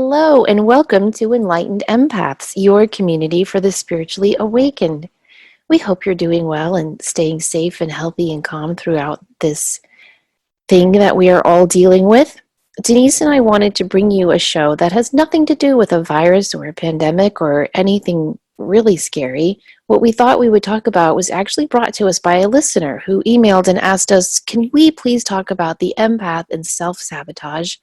Hello, and welcome to Enlightened Empaths, your community for the spiritually awakened. We hope you're doing well and staying safe and healthy and calm throughout this thing that we are all dealing with. Denise and I wanted to bring you a show that has nothing to do with a virus or a pandemic or anything really scary. What we thought we would talk about was actually brought to us by a listener who emailed and asked us, can we please talk about the empath and self-sabotage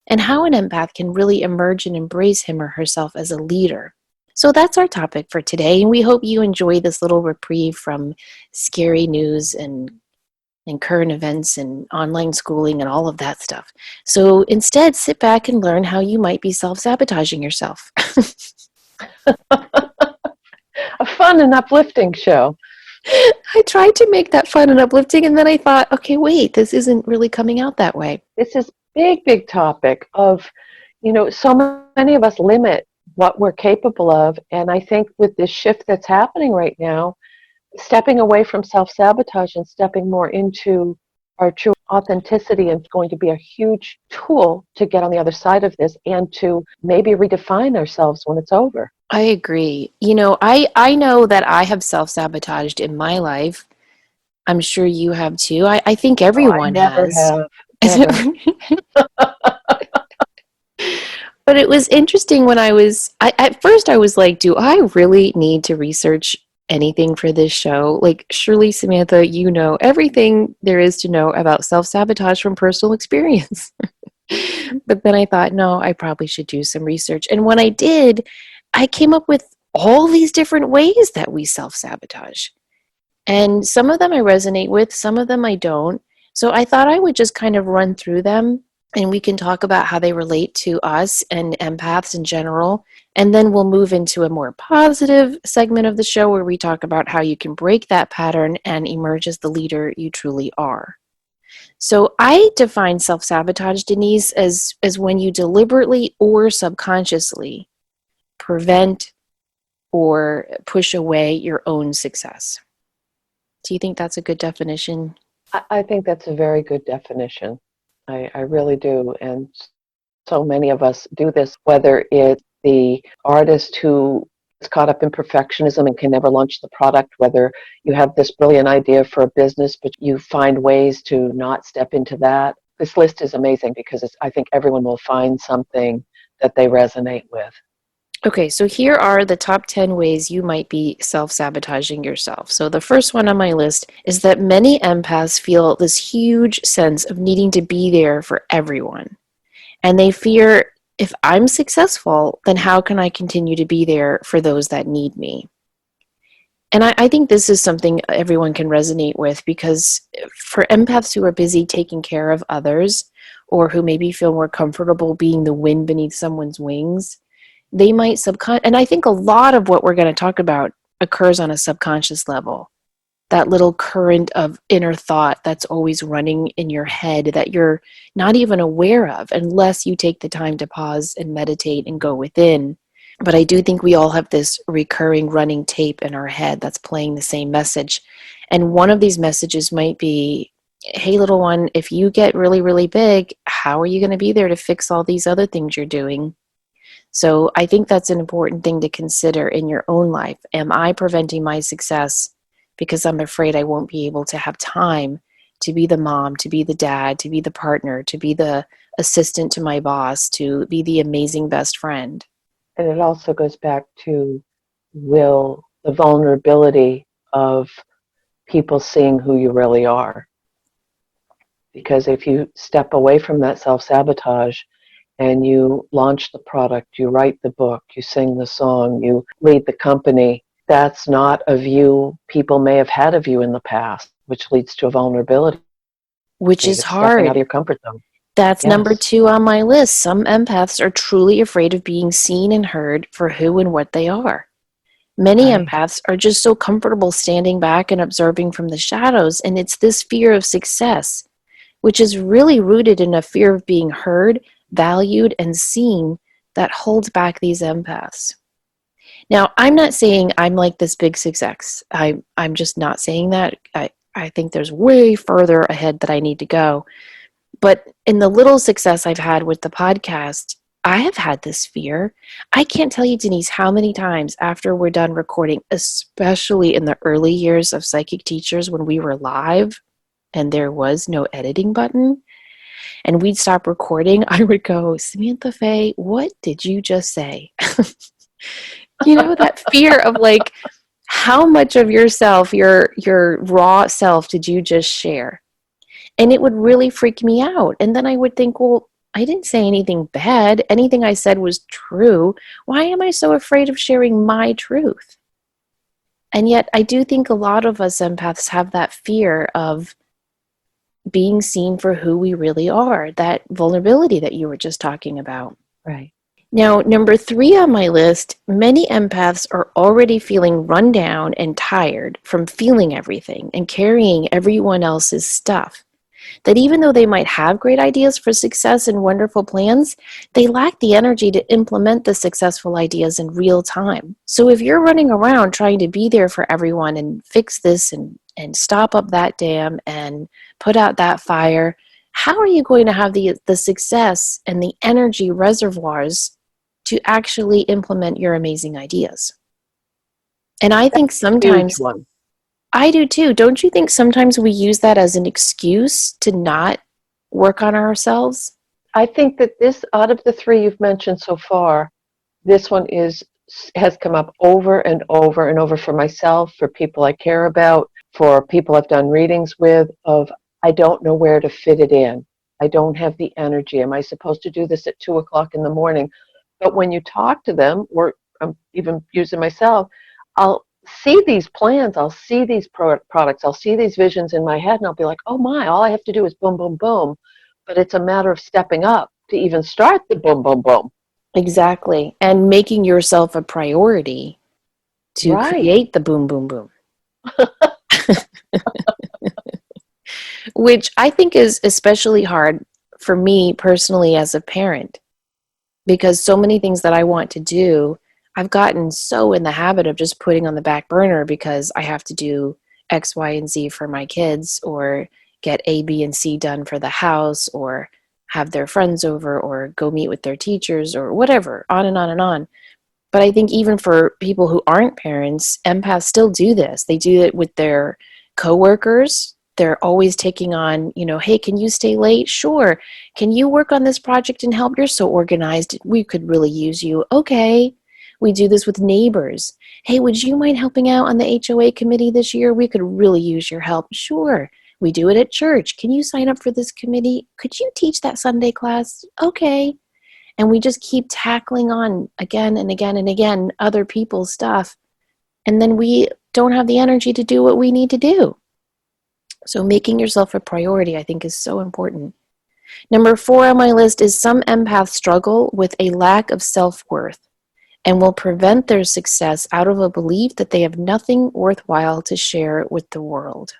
and how an empath can really emerge and embrace him or herself as a leader. So that's our topic for today, and we hope you enjoy this little reprieve from scary news and current events and online schooling and all of that stuff. So instead, sit back and learn how you might be self-sabotaging yourself. A fun and uplifting show. I tried to make that fun and uplifting, and then I thought, okay, wait, this isn't really coming out that way. This is big topic of, so many of us limit what we're capable of. And I think with this shift that's happening right now, stepping away from self-sabotage and stepping more into our true authenticity is going to be a huge tool to get on the other side of this and to maybe redefine ourselves when it's over. I agree. I know that I have self-sabotaged in my life. I'm sure you have too. I think everyone has. Never. But it was interesting when at first I was like, do I really need to research anything for this show? Like, surely, Samantha, you know everything there is to know about self-sabotage from personal experience. But then I thought, no, I probably should do some research. And when I did, I came up with all these different ways that we self-sabotage. And some of them I resonate with, some of them I don't. So I thought I would just kind of run through them and we can talk about how they relate to us and empaths in general. And then we'll move into a more positive segment of the show where we talk about how you can break that pattern and emerge as the leader you truly are. So I define self-sabotage, Denise, as when you deliberately or subconsciously prevent or push away your own success. Do you think that's a good definition? I think that's a very good definition. I really do. And so many of us do this, whether it's the artist who is caught up in perfectionism and can never launch the product, whether you have this brilliant idea for a business, but you find ways to not step into that. This list is amazing because I think everyone will find something that they resonate with. Okay, so here are the top 10 ways you might be self-sabotaging yourself. So the first one on my list is that many empaths feel this huge sense of needing to be there for everyone. And they fear, if I'm successful, then how can I continue to be there for those that need me? And I think this is something everyone can resonate with, because for empaths who are busy taking care of others, or who maybe feel more comfortable being the wind beneath someone's wings, they might and I think a lot of what we're going to talk about occurs on a subconscious level. That little current of inner thought that's always running in your head that you're not even aware of unless you take the time to pause and meditate and go within. But I do think we all have this recurring running tape in our head that's playing the same message. And one of these messages might be, hey, little one, if you get really, really big, how are you going to be there to fix all these other things you're doing? So I think that's an important thing to consider in your own life. Am I preventing my success because I'm afraid I won't be able to have time to be the mom, to be the dad, to be the partner, to be the assistant to my boss, to be the amazing best friend? And it also goes back to the vulnerability of people seeing who you really are. Because if you step away from that self-sabotage and you launch the product, you write the book, you sing the song, you lead the company, that's not a view people may have had of you in the past, which leads to a vulnerability. Which is hard. Stepping out of your comfort zone. That's number 2 on my list. Some empaths are truly afraid of being seen and heard for who and what they are. Many empaths are just so comfortable standing back and observing from the shadows, and it's this fear of success, which is really rooted in a fear of being heard, valued, and seen, that holds back these empaths. Now, I'm not saying I'm like this big success. I'm just not saying that. I think there's way further ahead that I need to go. But in the little success I've had with the podcast, I have had this fear. I can't tell you, Denise, how many times after we're done recording, especially in the early years of Psychic Teachers when we were live and there was no editing button, and we'd stop recording, I would go, Samantha Faye, what did you just say? That fear of like, how much of yourself, your raw self, did you just share? And it would really freak me out. And then I would think, well, I didn't say anything bad. Anything I said was true. Why am I so afraid of sharing my truth? And yet, I do think a lot of us empaths have that fear of being seen for who we really are, that vulnerability that you were just talking about. Right. Now, number 3 on my list, many empaths are already feeling run down and tired from feeling everything and carrying everyone else's stuff. That even though they might have great ideas for success and wonderful plans, they lack the energy to implement the successful ideas in real time. So if you're running around trying to be there for everyone and fix this and stop up that dam and put out that fire, how are you going to have the success and the energy reservoirs to actually implement your amazing ideas? And I think Huge sometimes, one. I do too. Don't you think sometimes we use that as an excuse to not work on ourselves? I think that this, out of the three you've mentioned so far, this one has come up over and over and over for myself, for people I care about, for people I've done readings with, of I don't know where to fit it in. I don't have the energy. Am I supposed to do this at 2 o'clock in the morning? But when you talk to them, or I'm even using myself, I'll see these plans, I'll see these products, I'll see these visions in my head, and I'll be like, oh my, all I have to do is boom, boom, boom. But it's a matter of stepping up to even start the boom, boom, boom. Exactly. And making yourself a priority to Right. create the boom, boom, boom, which I think is especially hard for me personally as a parent, because so many things that I want to do, I've gotten so in the habit of just putting on the back burner because I have to do X, Y, and Z for my kids, or get A, B, and C done for the house, or have their friends over, or go meet with their teachers, or whatever, on and on and on. But I think even for people who aren't parents, empaths still do this. They do it with their coworkers. They're always taking on, hey, can you stay late? Sure. Can you work on this project and help? You're so organized. We could really use you. Okay. We do this with neighbors. Hey, would you mind helping out on the HOA committee this year? We could really use your help. Sure. We do it at church. Can you sign up for this committee? Could you teach that Sunday class? Okay. And we just keep tackling on again and again and again other people's stuff. And then we don't have the energy to do what we need to do. So making yourself a priority, I think, is so important. Number 4 on my list is some empaths struggle with a lack of self-worth and will prevent their success out of a belief that they have nothing worthwhile to share with the world.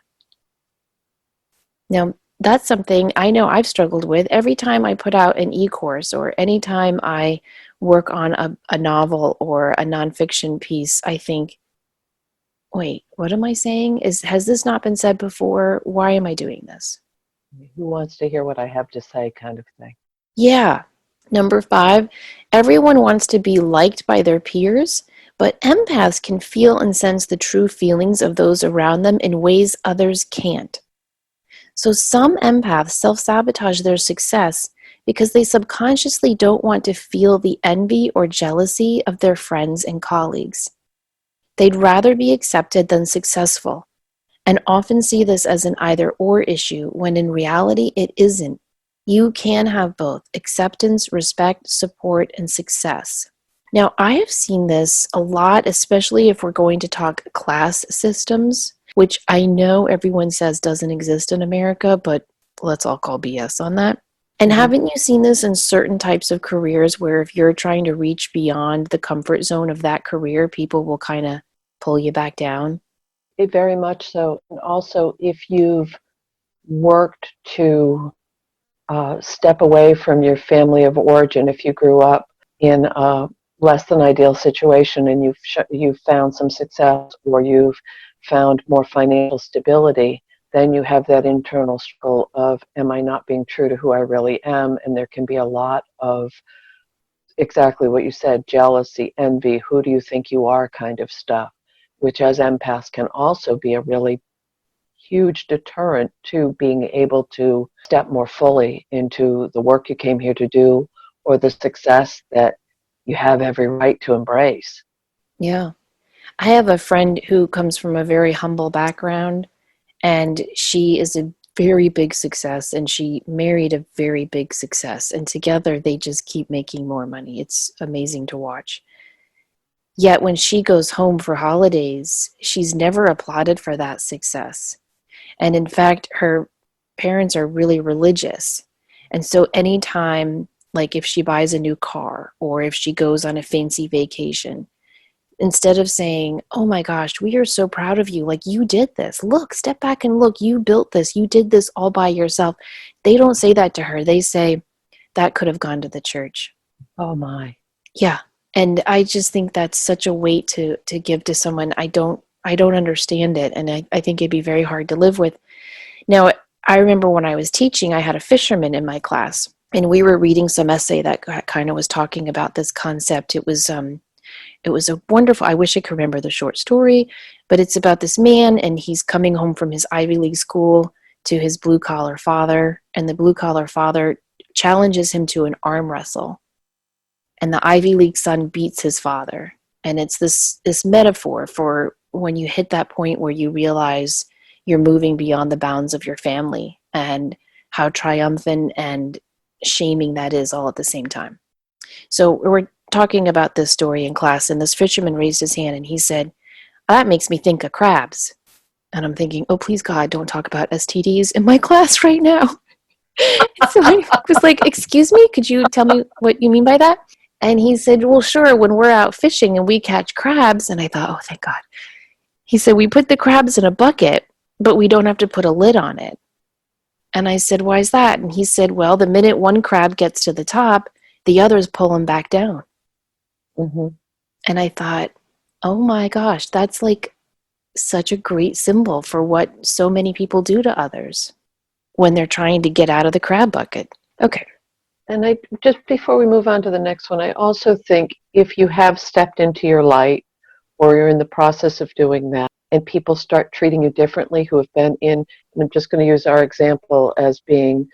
Now, that's something I know I've struggled with. Every time I put out an e-course, or anytime I work on a novel or a nonfiction piece, I think, wait, what am I saying? Has this not been said before? Why am I doing this? Who wants to hear what I have to say, kind of thing. Yeah. Number 5, everyone wants to be liked by their peers, but empaths can feel and sense the true feelings of those around them in ways others can't. So some empaths self-sabotage their success because they subconsciously don't want to feel the envy or jealousy of their friends and colleagues. They'd rather be accepted than successful, and often see this as an either-or issue when in reality it isn't. You can have both acceptance, respect, support, and success. Now, I have seen this a lot, especially if we're going to talk class systems, which I know everyone says doesn't exist in America, but let's all call BS on that. And Mm-hmm. haven't you seen this in certain types of careers where if you're trying to reach beyond the comfort zone of that career, people will kind of pull you back down? It very much so. And also, if you've worked to step away from your family of origin, if you grew up in a less than ideal situation and you've found some success, or you've found more financial stability, then you have that internal struggle of, am I not being true to who I really am? And there can be a lot of exactly what you said, jealousy, envy, who do you think you are kind of stuff, which as empaths can also be a really huge deterrent to being able to step more fully into the work you came here to do or the success that you have every right to embrace. Yeah. I have a friend who comes from a very humble background, and she is a very big success, and she married a very big success, and together they just keep making more money. It's amazing to watch. Yet when she goes home for holidays, she's never applauded for that success. And in fact, her parents are really religious. And so anytime, like if she buys a new car or if she goes on a fancy vacation, instead of saying, "Oh my gosh, we are so proud of you. Like you did this. Look, step back and look. You built this. You did this all by yourself." They don't say that to her. They say, "That could have gone to the church." Oh my. Yeah. And I just think that's such a weight to give to someone. I don't understand it, and I think it'd be very hard to live with. Now, I remember when I was teaching, I had a fisherman in my class, and we were reading some essay that kind of was talking about this concept. It was a wonderful, I wish I could remember the short story, but it's about this man, and he's coming home from his Ivy League school to his blue collar father, and the blue collar father challenges him to an arm wrestle, and the Ivy League son beats his father. And it's this metaphor for when you hit that point where you realize you're moving beyond the bounds of your family, and how triumphant and shaming that is all at the same time. So we're talking about this story in class, and this fisherman raised his hand and he said, "That makes me think of crabs." And I'm thinking, oh, please God, don't talk about STDs in my class right now. So I was like, "Excuse me, could you tell me what you mean by that?" And he said, "Well, sure, when we're out fishing and we catch crabs." And I thought, oh, thank God. He said, "We put the crabs in a bucket, but we don't have to put a lid on it." And I said, "Why is that?" And he said, "Well, the minute one crab gets to the top, the others pull him back down." Mm-hmm. And I thought, oh my gosh, that's like such a great symbol for what so many people do to others when they're trying to get out of the crab bucket. Okay. And I just before we move on to the next one, I also think if you have stepped into your light or you're in the process of doing that and people start treating you differently who have been in, and I'm just going to use our example as being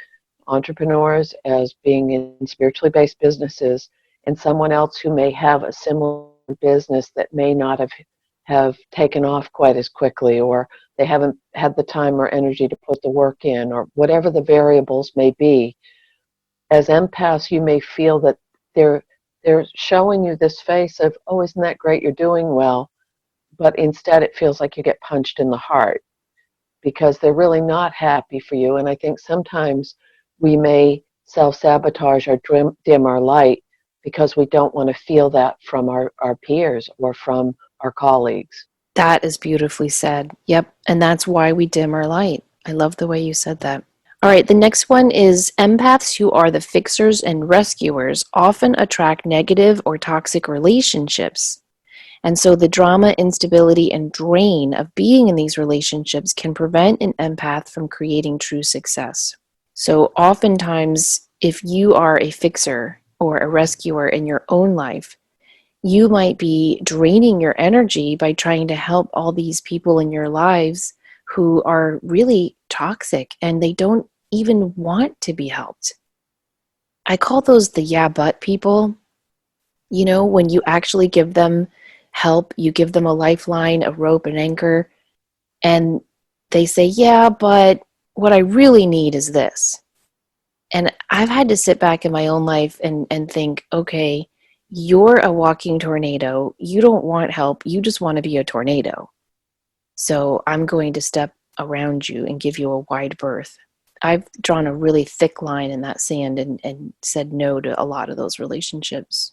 entrepreneurs, as being in spiritually based businesses, and someone else who may have a similar business that may not have taken off quite as quickly, or they haven't had the time or energy to put the work in, or whatever the variables may be. As empaths, you may feel that they're they're showing you this face of, oh, isn't that great? You're doing well, but instead it feels like you get punched in the heart because they're really not happy for you. And I think sometimes we may self-sabotage or dim our light because we don't want to feel that from our peers or from our colleagues. That is beautifully said. Yep. And that's why we dim our light. I love the way you said that. All right. The next one is empaths who are the fixers and rescuers often attract negative or toxic relationships. And so the drama, instability, and drain of being in these relationships can prevent an empath from creating true success. So oftentimes, if you are a fixer or a rescuer in your own life, you might be draining your energy by trying to help all these people in your lives who are really toxic and they don't even want to be helped. I call those the yeah, but people. You know, when you actually give them help, you give them a lifeline, a rope, an anchor, and they say, yeah, but what I really need is this. And I've had to sit back in my own life and think, okay, you're a walking tornado. You don't want help. You just want to be a tornado. So I'm going to step around you and give you a wide berth. I've drawn a really thick line in that sand and said no to a lot of those relationships.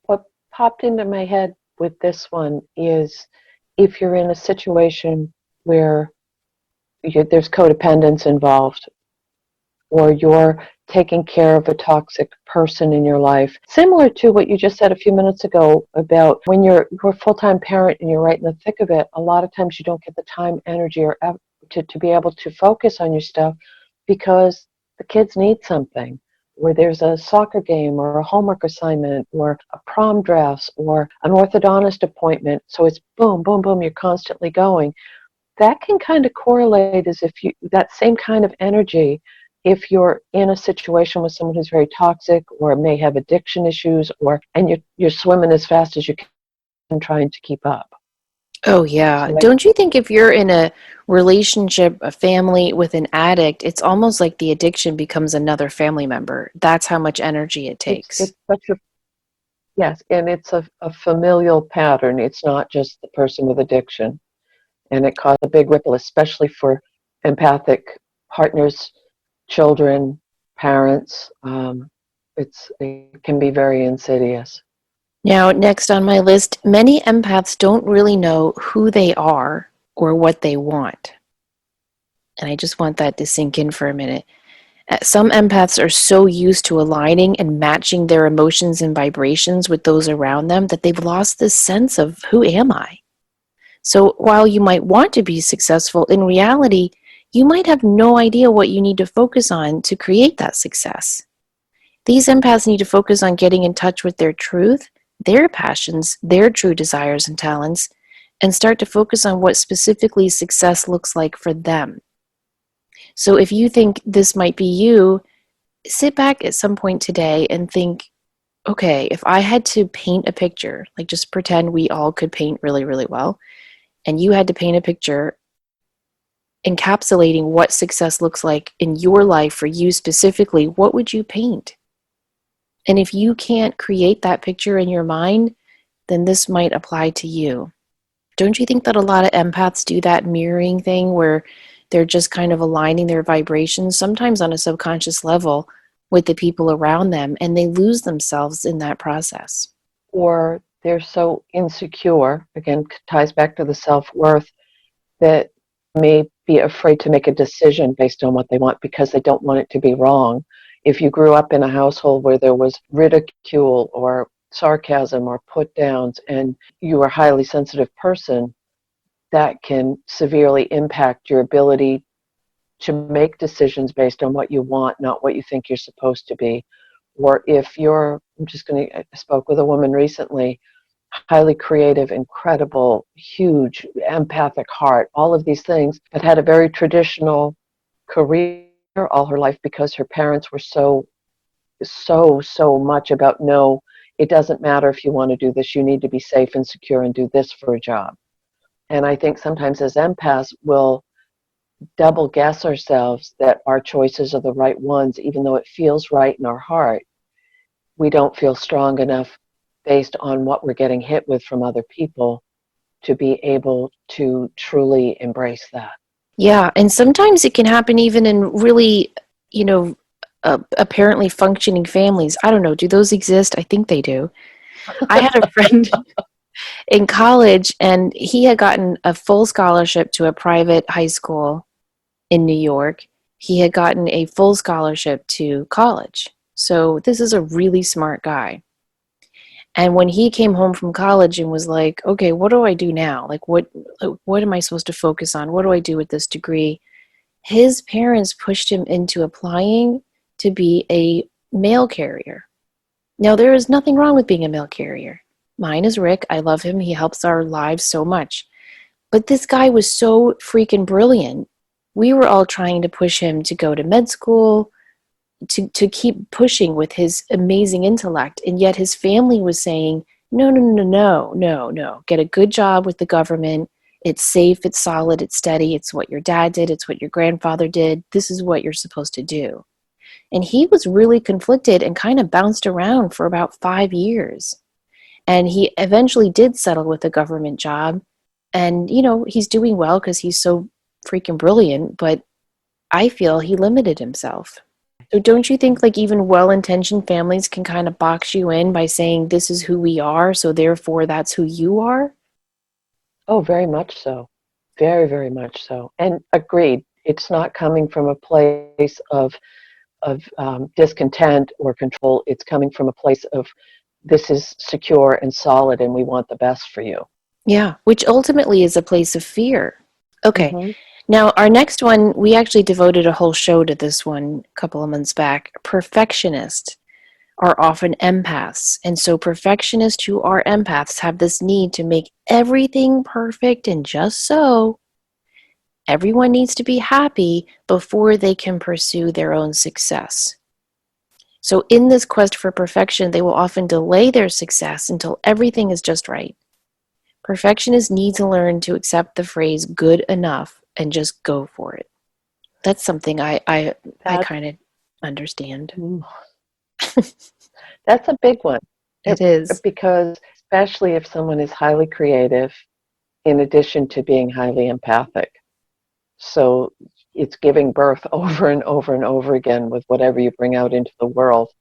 What popped into my head with this one is if you're in a situation where there's codependence involved, or you're taking care of a toxic person in your life. Similar to what you just said a few minutes ago about when you're a full-time parent and you're right in the thick of it, a lot of times you don't get the time, energy, or to be able to focus on your stuff because the kids need something, where there's a soccer game or a homework assignment or a prom dress or an orthodontist appointment. So it's boom, boom, boom, you're constantly going. That can kind of correlate as if you, that same kind of energy, if you're in a situation with someone who's very toxic or may have addiction issues or, and you're swimming as fast as you can trying to keep up. Oh, yeah. So Don't you think if you're in a relationship, a family with an addict, it's almost like the addiction becomes another family member? That's how much energy it takes. it's such a, yes, and it's a familial pattern. It's not just the person with addiction. And it causes a big ripple, especially for empathic partners, children, parents. It can be very insidious. Now, next on my list, many empaths don't really know who they are or what they want. And I just want that to sink in for a minute. Some empaths are so used to aligning and matching their emotions and vibrations with those around them that they've lost this sense of who am I? So while you might want to be successful, in reality, you might have no idea what you need to focus on to create that success. These empaths need to focus on getting in touch with their truth, their passions, their true desires and talents, and start to focus on what specifically success looks like for them. So if you think this might be you, sit back at some point today and think, okay, if I had to paint a picture, like just pretend we all could paint really, really well, and you had to paint a picture encapsulating what success looks like in your life for you specifically, what would you paint? And if you can't create that picture in your mind, then this might apply to you. Don't you think that a lot of empaths do that mirroring thing where they're just kind of aligning their vibrations, sometimes on a subconscious level, with the people around them, and they lose themselves in that process? Or they're so insecure, again, ties back to the self-worth, that may be afraid to make a decision based on what they want because they don't want it to be wrong. If you grew up in a household where there was ridicule or sarcasm or put downs and you were a highly sensitive person, that can severely impact your ability to make decisions based on what you want, not what you think you're supposed to be. Or if you're, I spoke with a woman recently, highly creative, incredible, huge, empathic heart, all of these things, but had a very traditional career all her life because her parents were so much about no, it doesn't matter if you want to do this, you need to be safe and secure and do this for a job. And I think sometimes as empaths, we'll double guess ourselves that our choices are the right ones, even though it feels right in our heart. We don't feel strong enough based on what we're getting hit with from other people to be able to truly embrace that. Yeah, and sometimes it can happen even in really, you know, apparently functioning families. I don't know, do those exist? I think they do. I had a friend in college, and he had gotten a full scholarship to a private high school in New York. He had gotten a full scholarship to college. So this is a really smart guy. And when he came home from college and was like, okay, what do I do now? Like, what am I supposed to focus on? What do I do with this degree? His parents pushed him into applying to be a mail carrier. Now, there is nothing wrong with being a mail carrier. Mine is Rick. I love him. He helps our lives so much. But this guy was so freaking brilliant. We were all trying to push him to go to med school, to keep pushing with his amazing intellect. And yet his family was saying, no, no, no, no, no, no. Get a good job with the government. It's safe, it's solid, it's steady. It's what your dad did, it's what your grandfather did. This is what you're supposed to do. And he was really conflicted and kind of bounced around for about 5 years. And he eventually did settle with a government job. And, he's doing well because he's so freaking brilliant, but I feel he limited himself. So don't you think like even well-intentioned families can kind of box you in by saying this is who we are, so therefore that's who you are? Oh, very much so. Very, very much so. And agreed, it's not coming from a place of discontent or control. It's coming from a place of this is secure and solid and we want the best for you. Yeah, which ultimately is a place of fear. Okay, Hmm. Now, our next one, we actually devoted a whole show to this one a couple of months back. Perfectionists are often empaths. And so perfectionists who are empaths have this need to make everything perfect and just so. Everyone needs to be happy before they can pursue their own success. So in this quest for perfection, they will often delay their success until everything is just right. Perfectionists need to learn to accept the phrase good enough and just go for it. That's something I That, kind of understand. that's a big one. It is. Because especially if someone is highly creative, in addition to being highly empathic. So it's giving birth over and over and over again with whatever you bring out into the world.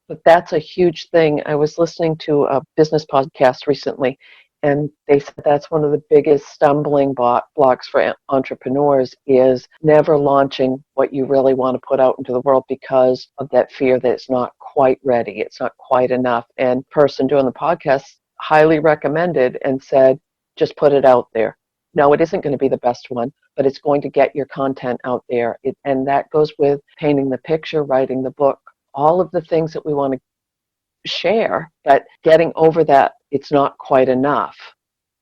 But that's a huge thing. I was listening to a business podcast recently, and they said that's one of the biggest stumbling blocks for entrepreneurs is never launching what you really want to put out into the world because of that fear that it's not quite ready, it's not quite enough. And person doing the podcast highly recommended and said, just put it out there. No, it isn't going to be the best one, but it's going to get your content out there. And that goes with painting the picture, writing the book, all of the things that we want to share, but getting over that it's not quite enough,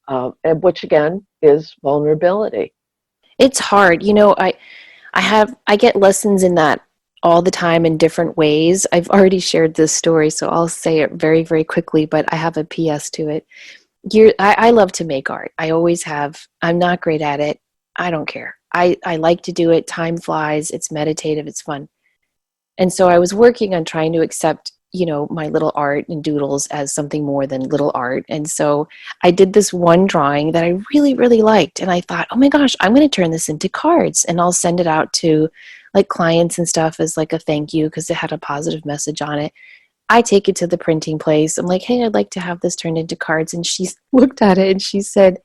and which again is vulnerability. It's hard. I get lessons in that all the time in different ways. I've already shared this story, so I'll say it very, very quickly, but I have a PS to it. I love to make art. I always have. I'm not great at it. I don't care. I like to do it. Time flies. It's meditative. It's fun. And so I was working on trying to accept, my little art and doodles as something more than little art. And so I did this one drawing that I really, really liked. And I thought, oh my gosh, I'm going to turn this into cards and I'll send it out to like clients and stuff as like a thank you because it had a positive message on it. I take it to the printing place. I'm like, hey, I'd like to have this turned into cards. And she looked at it and she said,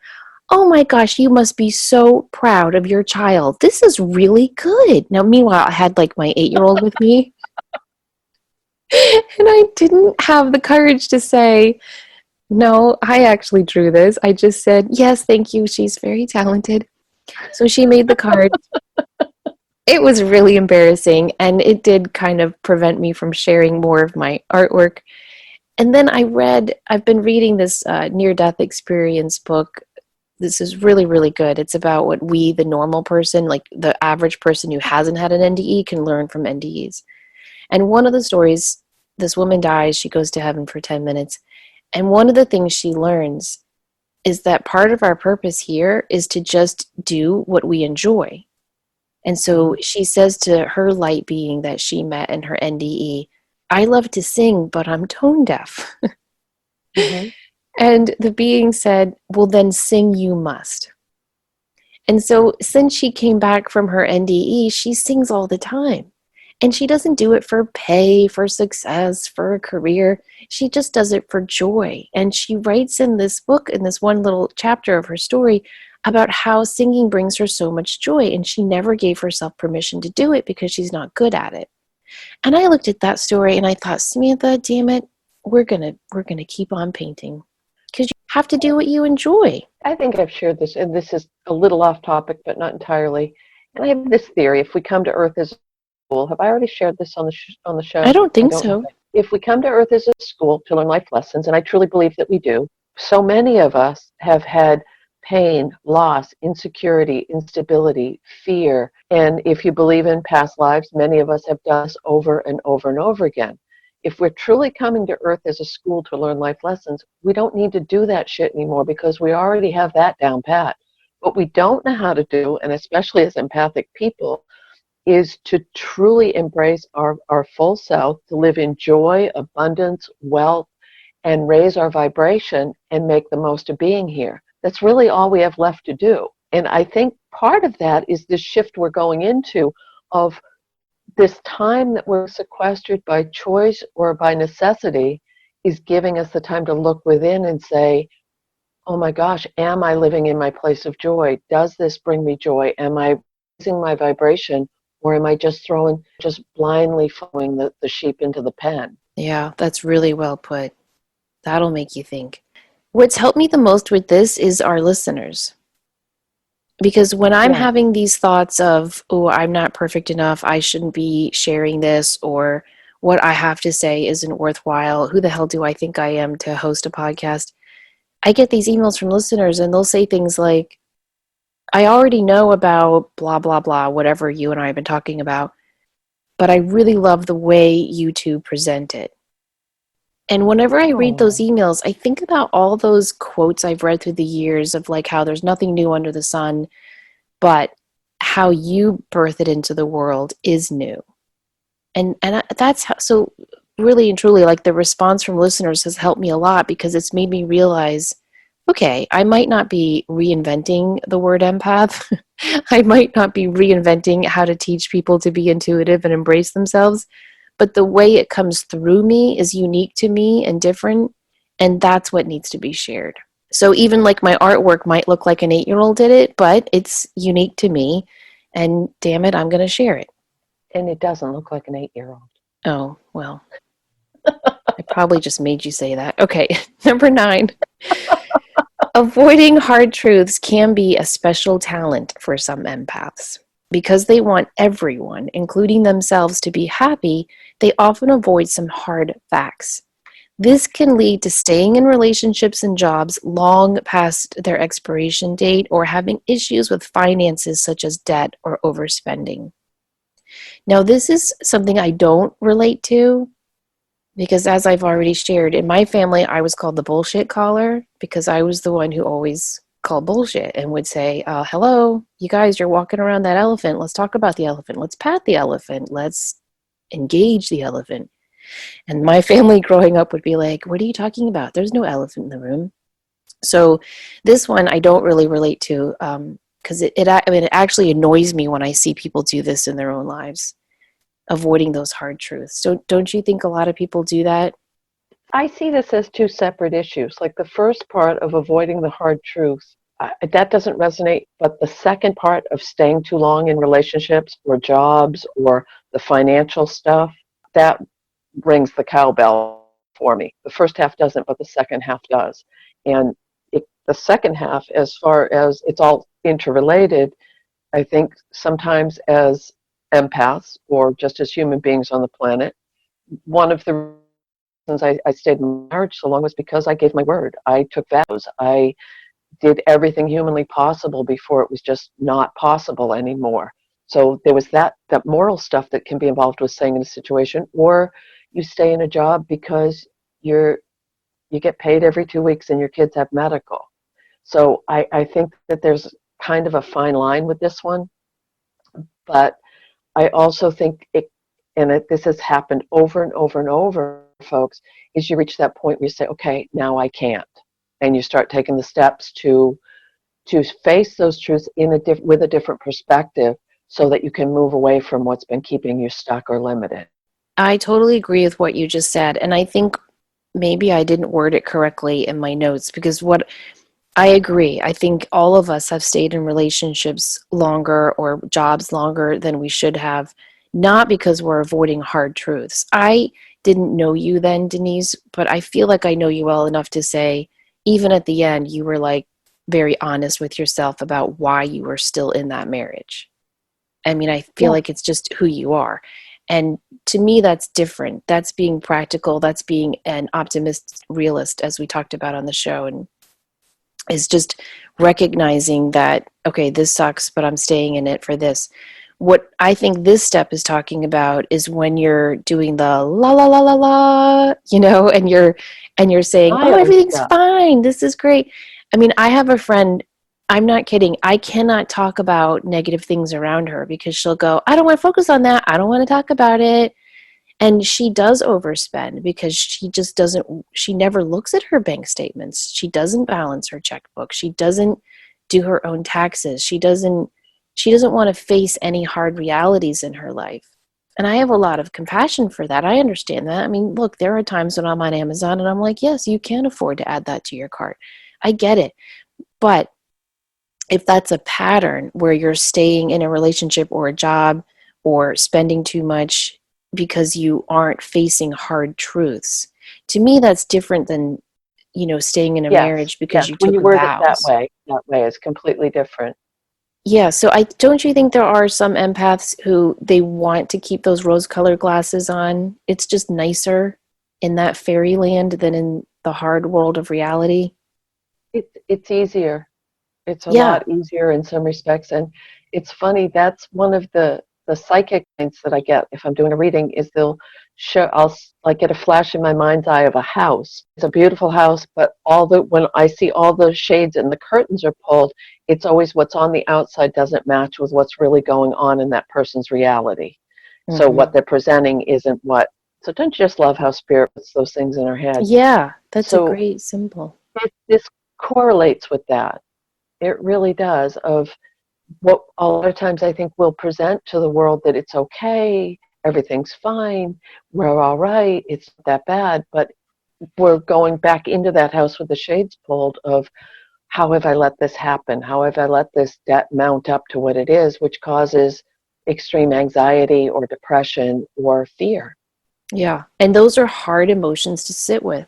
oh my gosh, you must be so proud of your child. This is really good. Now, meanwhile, I had like my 8-year-old with me. And I didn't have the courage to say, no, I actually drew this. I just said, yes, thank you. She's very talented. So she made the card. It was really embarrassing, and it did kind of prevent me from sharing more of my artwork. And then I've been reading this near-death experience book. This is really, really good. It's about what we, the normal person, like the average person who hasn't had an NDE, can learn from NDEs. And one of the stories, this woman dies, she goes to heaven for 10 minutes. And one of the things she learns is that part of our purpose here is to just do what we enjoy. And so she says to her light being that she met in her NDE, I love to sing, but I'm tone deaf. Mm-hmm. And the being said, well, then sing you must. And so since she came back from her NDE, she sings all the time. And she doesn't do it for pay, for success, for a career. She just does it for joy. And she writes in this book, in this one little chapter of her story, about how singing brings her so much joy. And she never gave herself permission to do it because she's not good at it. And I looked at that story and I thought, Samantha, damn it, we're gonna keep on painting. Because you have to do what you enjoy. I think I've shared this, and this is a little off topic, but not entirely. And I have this theory: if we come to Earth as a school, have I already shared this on the I show? don't I think don't know. so. If we come to Earth as a school to learn life lessons, and I truly believe that we do, so many of us have had pain, loss, insecurity, instability, fear, and if you believe in past lives, many of us have done this over and over and over again. If we're truly coming to Earth as a school to learn life lessons, we don't need to do that shit anymore because we already have that down pat. What we don't know how to do, and especially as empathic people, is to truly embrace our full self, to live in joy, abundance, wealth, and raise our vibration and make the most of being here. That's really all we have left to do. And I think part of that is this shift we're going into of this time that we're sequestered by choice or by necessity is giving us the time to look within and say, oh my gosh, am I living in my place of joy? Does this bring me joy? Am I raising my vibration, or am I just blindly following the sheep into the pen? Yeah, that's really well put. That'll make you think. What's helped me the most with this is our listeners. Because when I'm Yeah. having these thoughts of, oh, I'm not perfect enough, I shouldn't be sharing this, or what I have to say isn't worthwhile, who the hell do I think I am to host a podcast? I get these emails from listeners and they'll say things like, I already know about blah, blah, blah, whatever you and I have been talking about, but I really love the way you two present it. And whenever I read those Oh, emails, I think about all those quotes I've read through the years of like how there's nothing new under the sun, but how you birth it into the world is new. And that's how, so really and truly, like the response from listeners has helped me a lot because it's made me realize, okay, I might not be reinventing the word empath. I might not be reinventing how to teach people to be intuitive and embrace themselves, but the way it comes through me is unique to me and different, and that's what needs to be shared. So even like my artwork might look like an 8-year-old did it, but it's unique to me, and damn it, I'm going to share it. and it doesn't look like an 8-year-old. Oh, well, I probably just made you say that. Okay, number 9. Avoiding hard truths can be a special talent for some empaths. Because they want everyone, including themselves, to be happy, they often avoid some hard facts. This can lead to staying in relationships and jobs long past their expiration date or having issues with finances such as debt or overspending. Now, this is something I don't relate to because, as I've already shared, in my family, I was called the bullshit caller because I was the one who always called bullshit and would say, hello, you guys, you're walking around that elephant. Let's talk about the elephant. Let's pat the elephant. Let's engage the elephant. And my family growing up would be like, what are you talking about? There's no elephant in the room. So this one I don't really relate to because it actually annoys me when I see people do this in their own lives, avoiding those hard truths. So don't you think a lot of people do that? I see this as two separate issues. Like the first part of avoiding the hard truth, that doesn't resonate. But the second part of staying too long in relationships or jobs or the financial stuff, that rings the cowbell for me. The first half doesn't, but the second half does. And the second half, as far as it's all interrelated, I think sometimes as empaths or just as human beings on the planet, one of the reasons I stayed in marriage so long was because I gave my word. I took vows. I did everything humanly possible before it was just not possible anymore. So there was that moral stuff that can be involved with staying in a situation, or you stay in a job because you're you get paid every 2 weeks and your kids have medical. So I think that there's kind of a fine line with this one, but I also think this has happened over and over and over, folks, is you reach that point where you say, okay, now I can't. And you start taking the steps to face those truths with a different perspective so that you can move away from what's been keeping you stuck or limited. I totally agree with what you just said. And I think maybe I didn't word it correctly in my notes because what I agree. I think all of us have stayed in relationships longer or jobs longer than we should have, not because we're avoiding hard truths. I didn't know you then, Denise, but I feel like I know you well enough to say, even at the end, you were like very honest with yourself about why you were still in that marriage. I mean, I feel Yeah. like it's just who you are. And to me, that's different. That's being practical. That's being an optimist, realist, as we talked about on the show. And is just recognizing that, okay, this sucks, but I'm staying in it for this. What I think this step is talking about is when you're doing the la la la la la, and you're saying, "Oh, Smiling everything's stuff. fine. This is great." I mean, I have a friend, I'm not kidding. I cannot talk about negative things around her because she'll go, "I don't want to focus on that. I don't want to talk about it." And she does overspend because she just doesn't, she never looks at her bank statements. She doesn't balance her checkbook. She doesn't do her own taxes. She doesn't want to face any hard realities in her life. And I have a lot of compassion for that. I understand that. I mean, look, there are times when I'm on Amazon and I'm like, yes, you can afford to add that to your cart. I get it. But if that's a pattern where you're staying in a relationship or a job or spending too much because you aren't facing hard truths, to me that's different than staying in a Yes, marriage because yes. you When took you word it vows. that way is completely different. Yeah, so I don't you think there are some empaths who they want to keep those rose-colored glasses on? It's just nicer in that fairyland than in the hard world of reality. It's easier. It's a Yeah. lot easier in some respects. And it's funny, that's one of the psychic things that I get if I'm doing a reading is they'll show, like get a flash in my mind's eye of a house. It's a beautiful house, but when I see all the shades and the curtains are pulled, it's always what's on the outside doesn't match with what's really going on in that person's reality. So what Hmm. they're presenting isn't what. So don't you just love how spirit puts those things in our head? Yeah, that's a So great symbol. this correlates with that. It really does. Of what a lot of times I think we'll present to the world that it's okay, everything's fine, we're all right, it's not that bad, but we're going back into that house with the shades pulled of how have I let this happen? How have I let this debt mount up to what it is, which causes extreme anxiety or depression or fear? Yeah, and those are hard emotions to sit with.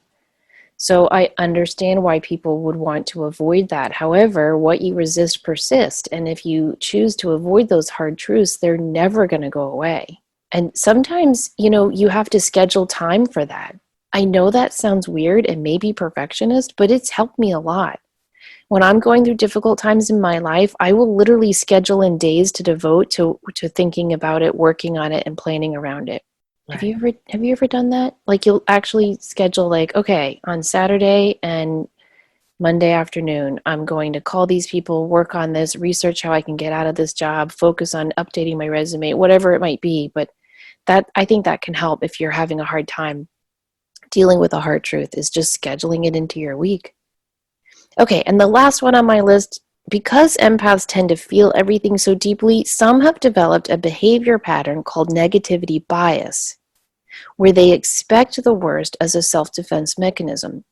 So I understand why people would want to avoid that. However, what you resist persists. And if you choose to avoid those hard truths, they're never going to go away. And sometimes, you have to schedule time for that. I know that sounds weird and maybe perfectionist, but it's helped me a lot. When I'm going through difficult times in my life, I will literally schedule in days to devote to thinking about it, working on it, and planning around it. Right. Have you ever done that? Like you'll actually schedule like, okay, on Saturday and Monday afternoon, I'm going to call these people, work on this, research how I can get out of this job, focus on updating my resume, whatever it might be. But that I think that can help if you're having a hard time dealing with a hard truth is just scheduling it into your week. Okay, and the last one on my list, because empaths tend to feel everything so deeply, some have developed a behavior pattern called negativity bias, where they expect the worst as a self-defense mechanism.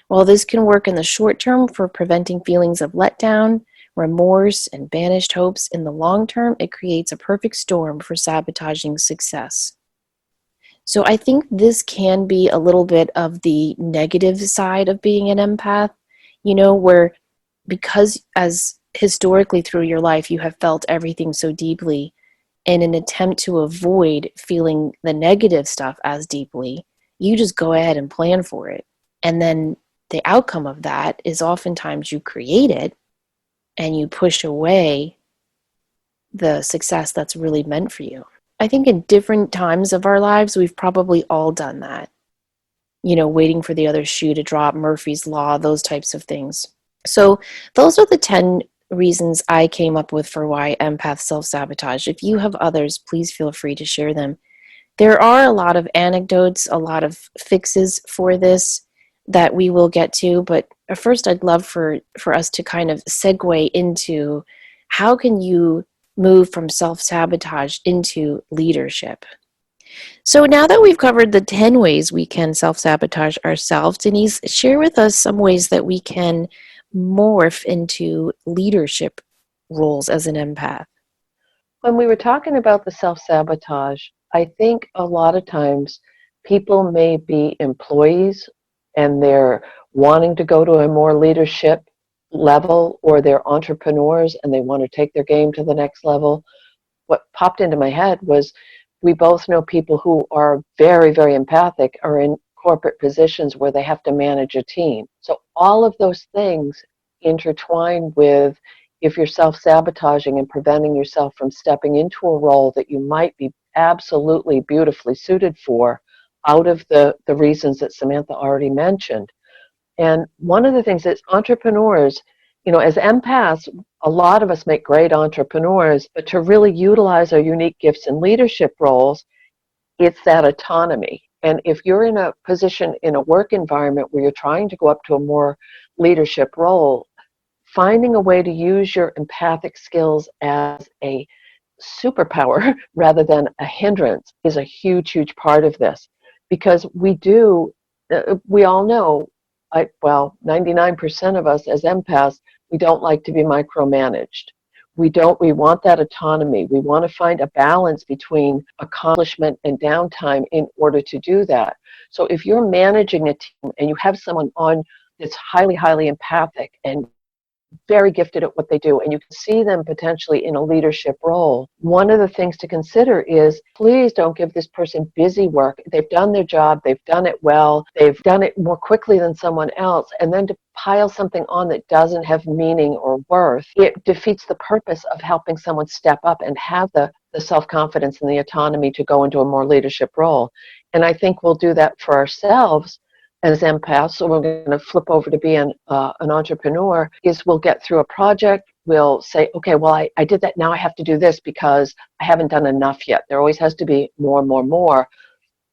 While this can work in the short term for preventing feelings of letdown, remorse, and banished hopes, in the long term, it creates a perfect storm for sabotaging success. So I think this can be a little bit of the negative side of being an empath, where because as historically through your life you have felt everything so deeply, in an attempt to avoid feeling the negative stuff as deeply, you just go ahead and plan for it. And then the outcome of that is oftentimes you create it and you push away the success that's really meant for you. I think in different times of our lives, we've probably all done that. Waiting for the other shoe to drop, Murphy's Law, those types of things. So, those are the 10 reasons I came up with for why empaths self sabotage. If you have others, please feel free to share them. There are a lot of anecdotes, a lot of fixes for this that we will get to, but first I'd love for us to kind of segue into how can you move from self-sabotage into leadership. So now that we've covered the 10 ways we can self-sabotage ourselves, Denise, share with us some ways that we can morph into leadership roles as an empath. When we were talking about the self-sabotage, I think a lot of times people may be employees and they're wanting to go to a more leadership level, or they're entrepreneurs and they want to take their game to the next level. What popped into my head was we both know people who are very, very empathic are in corporate positions where they have to manage a team. So all of those things intertwine with if you're self-sabotaging and preventing yourself from stepping into a role that you might be absolutely beautifully suited for out of the reasons that Samantha already mentioned. And one of the things is entrepreneurs, as empaths, a lot of us make great entrepreneurs, but to really utilize our unique gifts in leadership roles, it's that autonomy. And if you're in a position in a work environment where you're trying to go up to a more leadership role, finding a way to use your empathic skills as a superpower rather than a hindrance is a huge, huge part of this. Because we all know, 99% of us as empaths, we don't like to be micromanaged. We want that autonomy. We want to find a balance between accomplishment and downtime in order to do that. So if you're managing a team and you have someone on that's highly, highly empathic and very gifted at what they do, and you can see them potentially in a leadership role. One of the things to consider is, please don't give this person busy work. They've done their job, they've done it well, they've done it more quickly than someone else, and then to pile something on that doesn't have meaning or worth, it defeats the purpose of helping someone step up and have the self-confidence and the autonomy to go into a more leadership role. And I think we'll do that for ourselves as empaths. So we're going to flip over to being an entrepreneur, is we'll get through a project, we'll say, okay, well, I did that, now I have to do this because I haven't done enough yet. There always has to be more, more, more.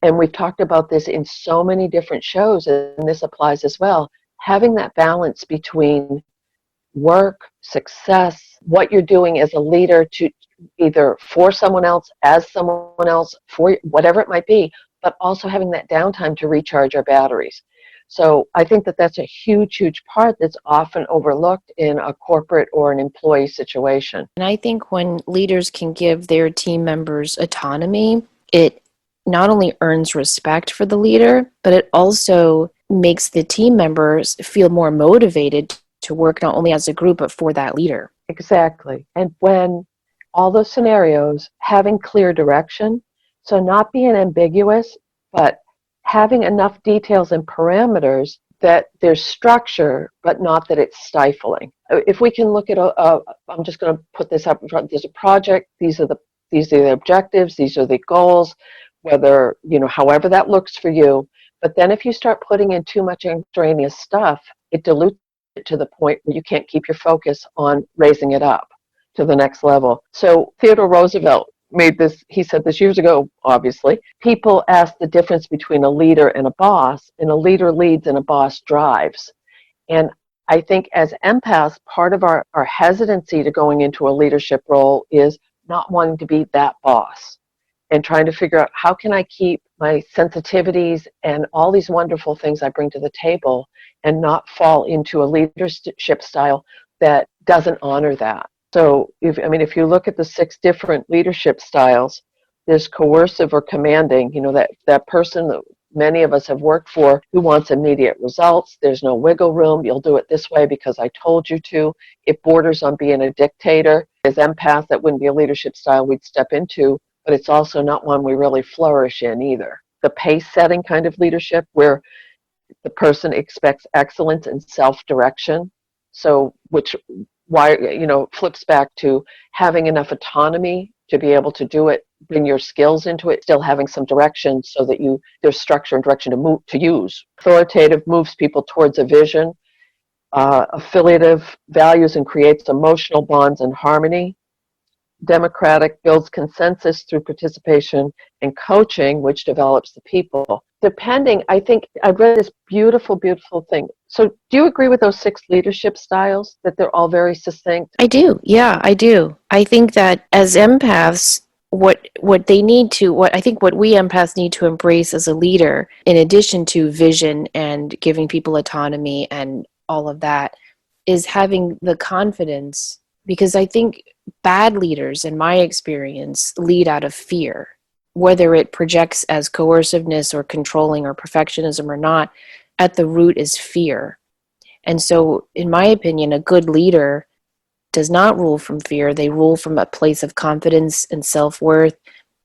And we've talked about this in so many different shows, and this applies as well. Having that balance between work, success, what you're doing as a leader to either for someone else, as someone else, for whatever it might be, but also having that downtime to recharge our batteries. So I think that that's a huge, huge part that's often overlooked in a corporate or an employee situation. And I think when leaders can give their team members autonomy, it not only earns respect for the leader, but it also makes the team members feel more motivated to work not only as a group, but for that leader. Exactly. And when all those scenarios, having clear direction, so not being ambiguous, but having enough details and parameters that there's structure, but not that it's stifling. If we can look at I'm just going to put this up in front. There's a project. These are the objectives. These are the goals. Whether however that looks for you. But then if you start putting in too much extraneous stuff, it dilutes it to the point where you can't keep your focus on raising it up to the next level. So Theodore Roosevelt made this, he said this years ago, obviously. People ask the difference between a leader and a boss, and a leader leads and a boss drives. And I think as empaths, part of our hesitancy to going into a leadership role is not wanting to be that boss and trying to figure out how can I keep my sensitivities and all these wonderful things I bring to the table and not fall into a leadership style that doesn't honor that. So if you look at the 6 different leadership styles, there's coercive or commanding, that person that many of us have worked for who wants immediate results. There's no wiggle room. You'll do it this way because I told you to. It borders on being a dictator. As empaths, that wouldn't be a leadership style we'd step into, but it's also not one we really flourish in either. The pace-setting kind of leadership where the person expects excellence and self-direction, which flips back to having enough autonomy to be able to do it, bring your skills into it, still having some direction so that there's structure and direction to use. Authoritative moves people towards a vision. Affiliative values and creates emotional bonds and harmony. Democratic builds consensus through participation and coaching, which develops the people. Depending, I think I've read this beautiful, beautiful thing. So do you agree with those 6 leadership styles, that they're all very succinct? I do. Yeah, I do. I think that as empaths, what we empaths need to embrace as a leader, in addition to vision and giving people autonomy and all of that, is having the confidence, because I think bad leaders, in my experience, lead out of fear, whether it projects as coerciveness or controlling or perfectionism or not. At the root is fear. And so, in my opinion, a good leader does not rule from fear. They rule from a place of confidence and self-worth,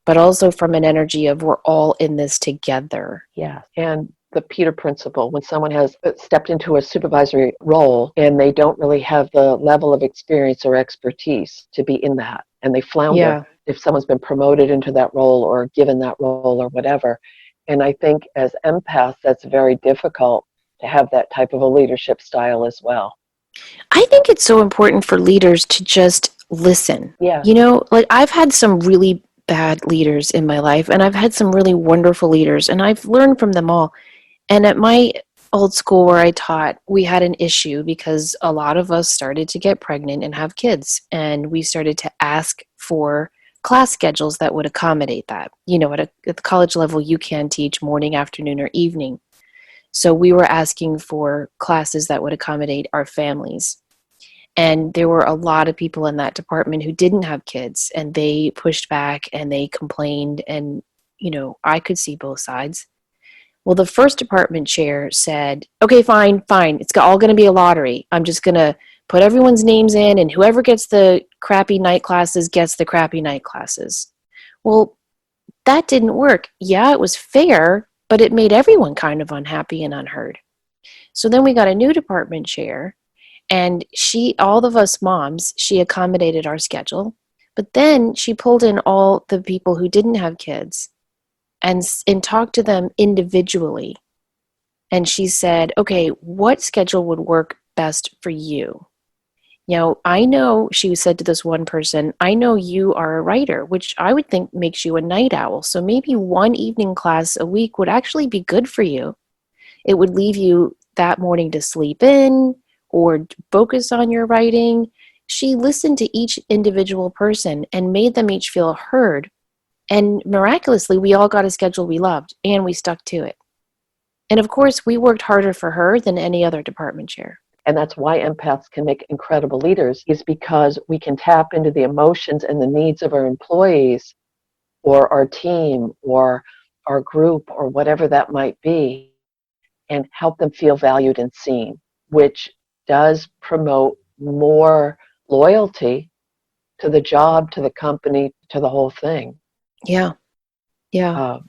but also from an energy of we're all in this together. Yeah. And the Peter principle, when someone has stepped into a supervisory role and they don't really have the level of experience or expertise to be in that, and they flounder. Yeah. If someone's been promoted into that role or given that role or whatever. And I think as empaths, that's very difficult to have that type of a leadership style as well. I think it's so important for leaders to just listen. Yeah. I've had some really bad leaders in my life, and I've had some really wonderful leaders, and I've learned from them all. And at my old school where I taught, we had an issue because a lot of us started to get pregnant and have kids, and we started to ask for class schedules that would accommodate that. At the college level, you can teach morning, afternoon, or evening. So we were asking for classes that would accommodate our families. And there were a lot of people in that department who didn't have kids, and they pushed back and they complained, and, I could see both sides. Well, the first department chair said, okay, fine. It's all going to be a lottery. I'm just going to put everyone's names in, and whoever gets the crappy night classes gets the crappy night classes. Well, that didn't work. Yeah, it was fair, but it made everyone kind of unhappy and unheard. So then we got a new department chair, and all of us moms, she accommodated our schedule. But then she pulled in all the people who didn't have kids and talked to them individually. And she said, okay, what schedule would work best for you? I know, she said to this one person, I know you are a writer, which I would think makes you a night owl. So maybe one evening class a week would actually be good for you. It would leave you that morning to sleep in or focus on your writing. She listened to each individual person and made them each feel heard. And miraculously, we all got a schedule we loved, and we stuck to it. And of course, we worked harder for her than any other department chair. And that's why empaths can make incredible leaders, is because we can tap into the emotions and the needs of our employees or our team or our group or whatever that might be, and help them feel valued and seen, which does promote more loyalty to the job, to the company, to the whole thing. Yeah. Yeah. Uh,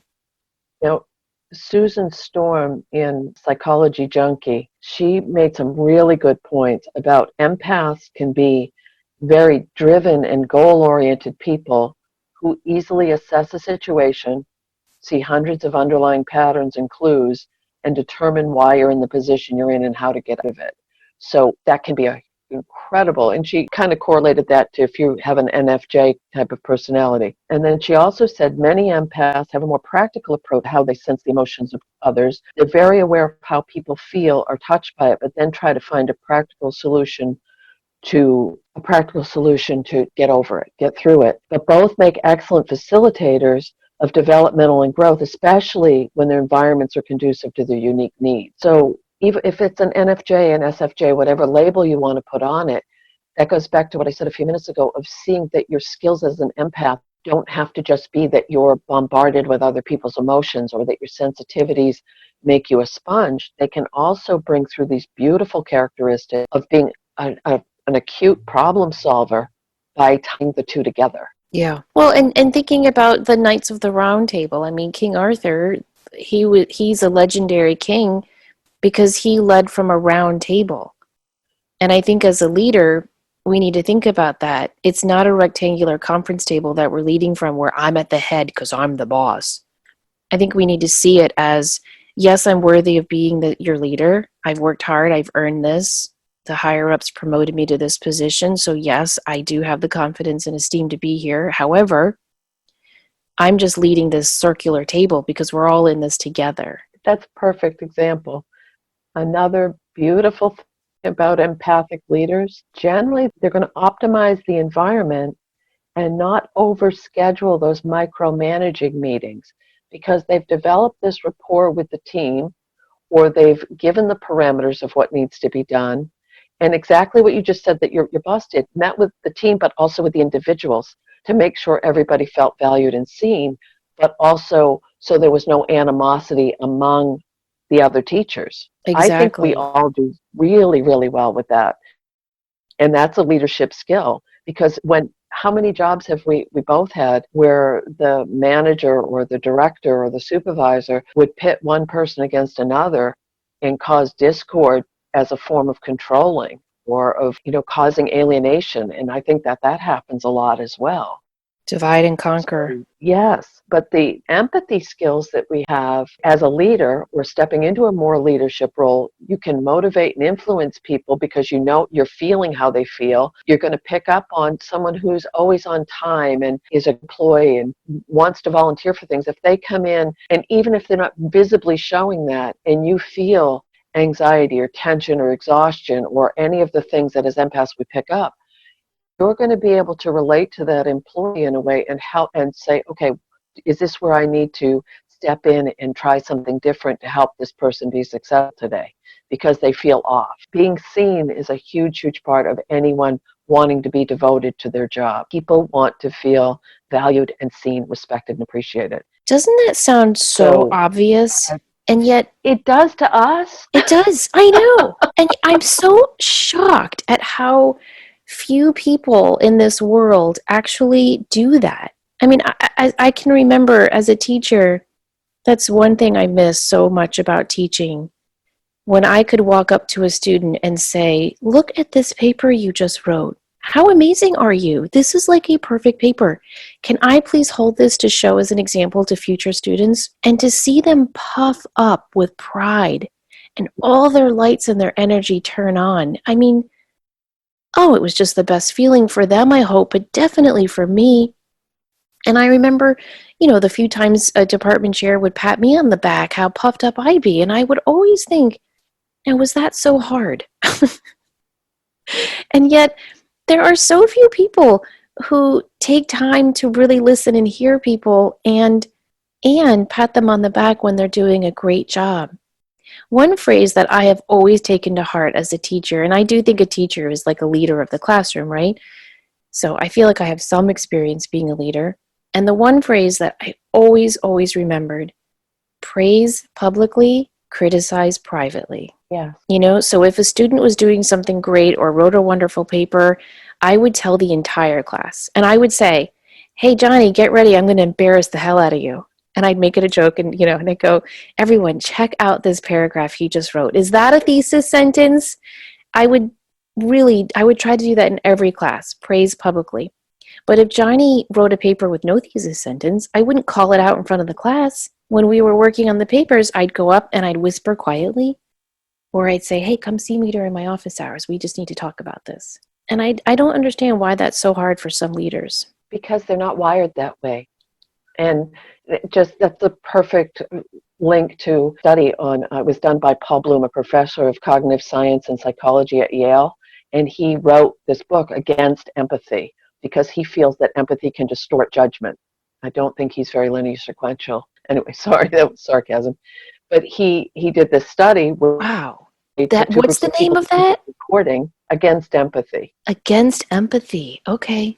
you know, Susan Storm in Psychology Junkie, she made some really good points about empaths can be very driven and goal-oriented people who easily assess a situation, see hundreds of underlying patterns and clues, and determine why you're in the position you're in and how to get out of it. So that can be incredible. And she kind of correlated that to if you have an NFJ type of personality. And then she also said many empaths have a more practical approach to how they sense the emotions of others. They're very aware of how people feel or touched by it, but then try to find a practical solution to get over it, get through it. But both make excellent facilitators of developmental and growth, especially when their environments are conducive to their unique needs. So even if it's an NFJ, an SFJ, whatever label you want to put on it, that goes back to what I said a few minutes ago of seeing that your skills as an empath don't have to just be that you're bombarded with other people's emotions or that your sensitivities make you a sponge. They can also bring through these beautiful characteristics of being an acute problem solver by tying the two together. Yeah. Well, and thinking about the Knights of the Round Table, I mean, King Arthur, he's a legendary king because he led from a round table. And I think as a leader, we need to think about that. It's not a rectangular conference table that we're leading from where I'm at the head because I'm the boss. I think we need to see it as, yes, I'm worthy of being your leader. I've worked hard. I've earned this. The higher ups promoted me to this position. So yes, I do have the confidence and esteem to be here. However, I'm just leading this circular table because we're all in this together. That's a perfect example. Another beautiful thing about empathic leaders, generally they're going to optimize the environment and not overschedule those micromanaging meetings because they've developed this rapport with the team or they've given the parameters of what needs to be done. And exactly what you just said that your boss did, met with the team, but also with the individuals to make sure everybody felt valued and seen, but also so there was no animosity among the other teachers. I think we Exactly. all do really, really well with that. And that's a leadership skill because how many jobs have we both had where the manager or the director or the supervisor would pit one person against another and cause discord as a form of controlling or of causing alienation, and I think that happens a lot as well. Divide and conquer. So, yes, but the empathy skills that we have as a leader or stepping into a more leadership role, you can motivate and influence people because you're feeling how they feel. You're going to pick up on someone who's always on time and is an employee and wants to volunteer for things. If they come in, and even if they're not visibly showing that, and you feel anxiety or tension or exhaustion or any of the things that as empaths we pick up, you're going to be able to relate to that employee in a way and help and say, okay, is this where I need to step in and try something different to help this person be successful today? Because they feel off. Being seen is a huge, huge part of anyone wanting to be devoted to their job. People want to feel valued and seen, respected, and appreciated. Doesn't that sound so So, obvious? And yet It does to us. it does. I know. And I'm so shocked at how few people in this world actually do that. I mean, I can remember as a teacher, that's one thing I miss so much about teaching. When I could walk up to a student and say, "Look at this paper you just wrote. How amazing are you? This is like a perfect paper. Can I please hold this to show as an example to future students?" And to see them puff up with pride and all their lights and their energy turn on. I mean, oh, it was just the best feeling for them, I hope, but definitely for me. And I remember, the few times a department chair would pat me on the back, how puffed up I'd be. And I would always think, now, was that so hard? And yet, there are so few people who take time to really listen and hear people and pat them on the back when they're doing a great job. One phrase that I have always taken to heart as a teacher, and I do think a teacher is like a leader of the classroom, right? So I feel like I have some experience being a leader. And the one phrase that I always, always remembered: praise publicly, criticize privately. Yeah. So if a student was doing something great or wrote a wonderful paper, I would tell the entire class. And I would say, "Hey, Johnny, get ready. I'm going to embarrass the hell out of you." And I'd make it a joke and I'd go, "Everyone, check out this paragraph he just wrote. Is that a thesis sentence?" I would I would try to do that in every class, praise publicly. But if Johnny wrote a paper with no thesis sentence, I wouldn't call it out in front of the class. When we were working on the papers, I'd go up and I'd whisper quietly, or I'd say, "Hey, come see me during my office hours. We just need to talk about this." And I don't understand why that's so hard for some leaders. Because they're not wired that way. And just that's the perfect link to study on. It was done by Paul Bloom, a professor of cognitive science and psychology at Yale, and he wrote this book against empathy because he feels that empathy can distort judgment. I don't think he's very linear sequential. Anyway, sorry, that was sarcasm. But he did this study where Wow. he took That two what's groups the of name people of to do that? recording against empathy. Against empathy. Okay.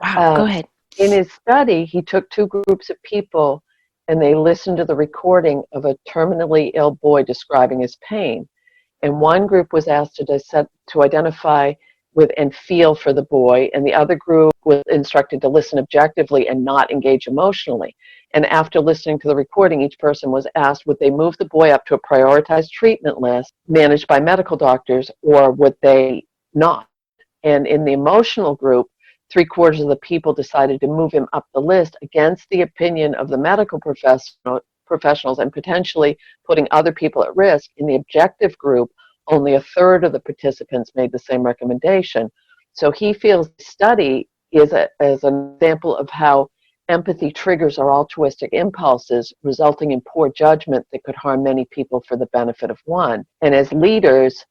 Wow. Go Um, ahead. in his study, he took two groups of people and they listened to the recording of a terminally ill boy describing his pain. And one group was asked to identify with and feel for the boy, and the other group was instructed to listen objectively and not engage emotionally. And after listening to the recording, each person was asked, would they move the boy up to a prioritized treatment list managed by medical doctors, or would they not? And in the emotional group, three-quarters of the people decided to move him up the list against the opinion of the medical professionals and potentially putting other people at risk. In the objective group, only a third of the participants made the same recommendation. So he feels the study is as an example of how empathy triggers our altruistic impulses, resulting in poor judgment that could harm many people for the benefit of one. And as leaders,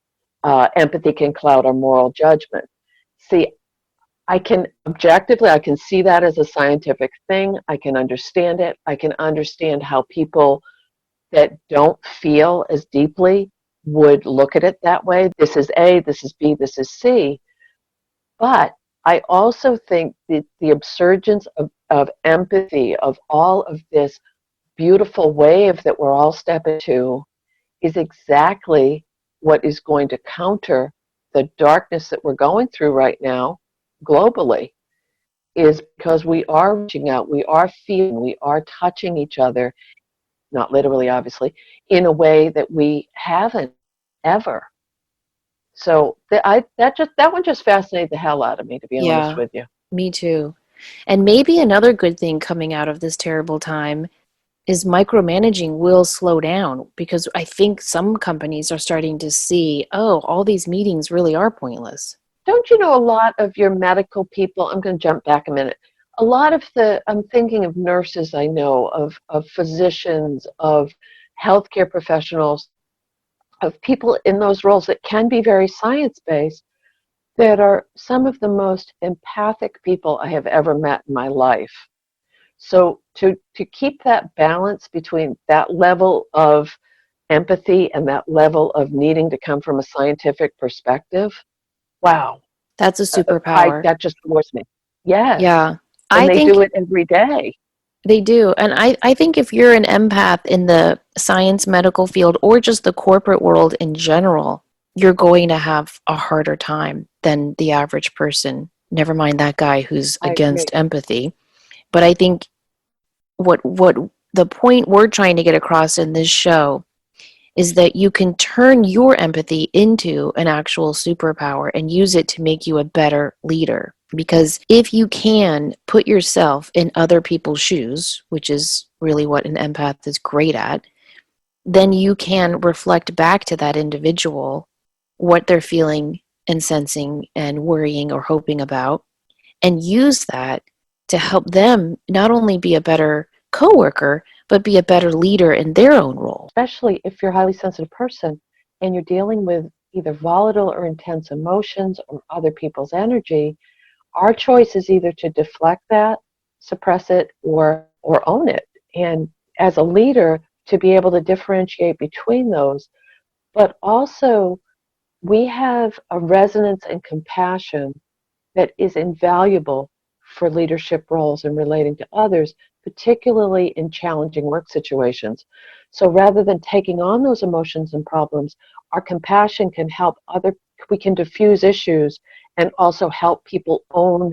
empathy can cloud our moral judgment. See, I can see that as a scientific thing. I can understand it. I can understand how people that don't feel as deeply would look at it that way. This is A, this is B, this is C. But I also think that the absurgence of empathy, of all of this beautiful wave that we're all stepping to, is exactly what is going to counter the darkness that we're going through right now globally, is because we are reaching out, we are feeling, we are touching each other, not literally, obviously, in a way that we haven't ever. So that one just fascinated the hell out of me, to be honest Yeah, with you. me too. And maybe another good thing coming out of this terrible time is micromanaging will slow down, because I think some companies are starting to see, oh, all these meetings really are pointless. Don't you know a lot of your medical people? I'm going to jump back a minute. A lot of I'm thinking of nurses I know, of physicians, of healthcare professionals, of people in those roles that can be very science-based, that are some of the most empathic people I have ever met in my life. So to keep that balance between that level of empathy and that level of needing to come from a scientific perspective, wow, That's a superpower. that just floors me. Yes, Yeah. and I they do think it every day. They do. And I think if you're an empath in the science medical field or just the corporate world in general, you're going to have a harder time than the average person. Never mind that guy who's I agree. against empathy. But I think what the point we're trying to get across in this show is that you can turn your empathy into an actual superpower and use it to make you a better leader. Because if you can put yourself in other people's shoes, which is really what an empath is great at, then you can reflect back to that individual what they're feeling and sensing and worrying or hoping about, and use that to help them not only be a better coworker, but be a better leader in their own role. Especially if you're a highly sensitive person and you're dealing with either volatile or intense emotions or other people's energy, our choice is either to deflect that, suppress it, or own it. And as a leader, to be able to differentiate between those, but also we have a resonance and compassion that is invaluable for leadership roles and relating to others, particularly in challenging work situations. So rather than taking on those emotions and problems, our compassion can help we can diffuse issues and also help people own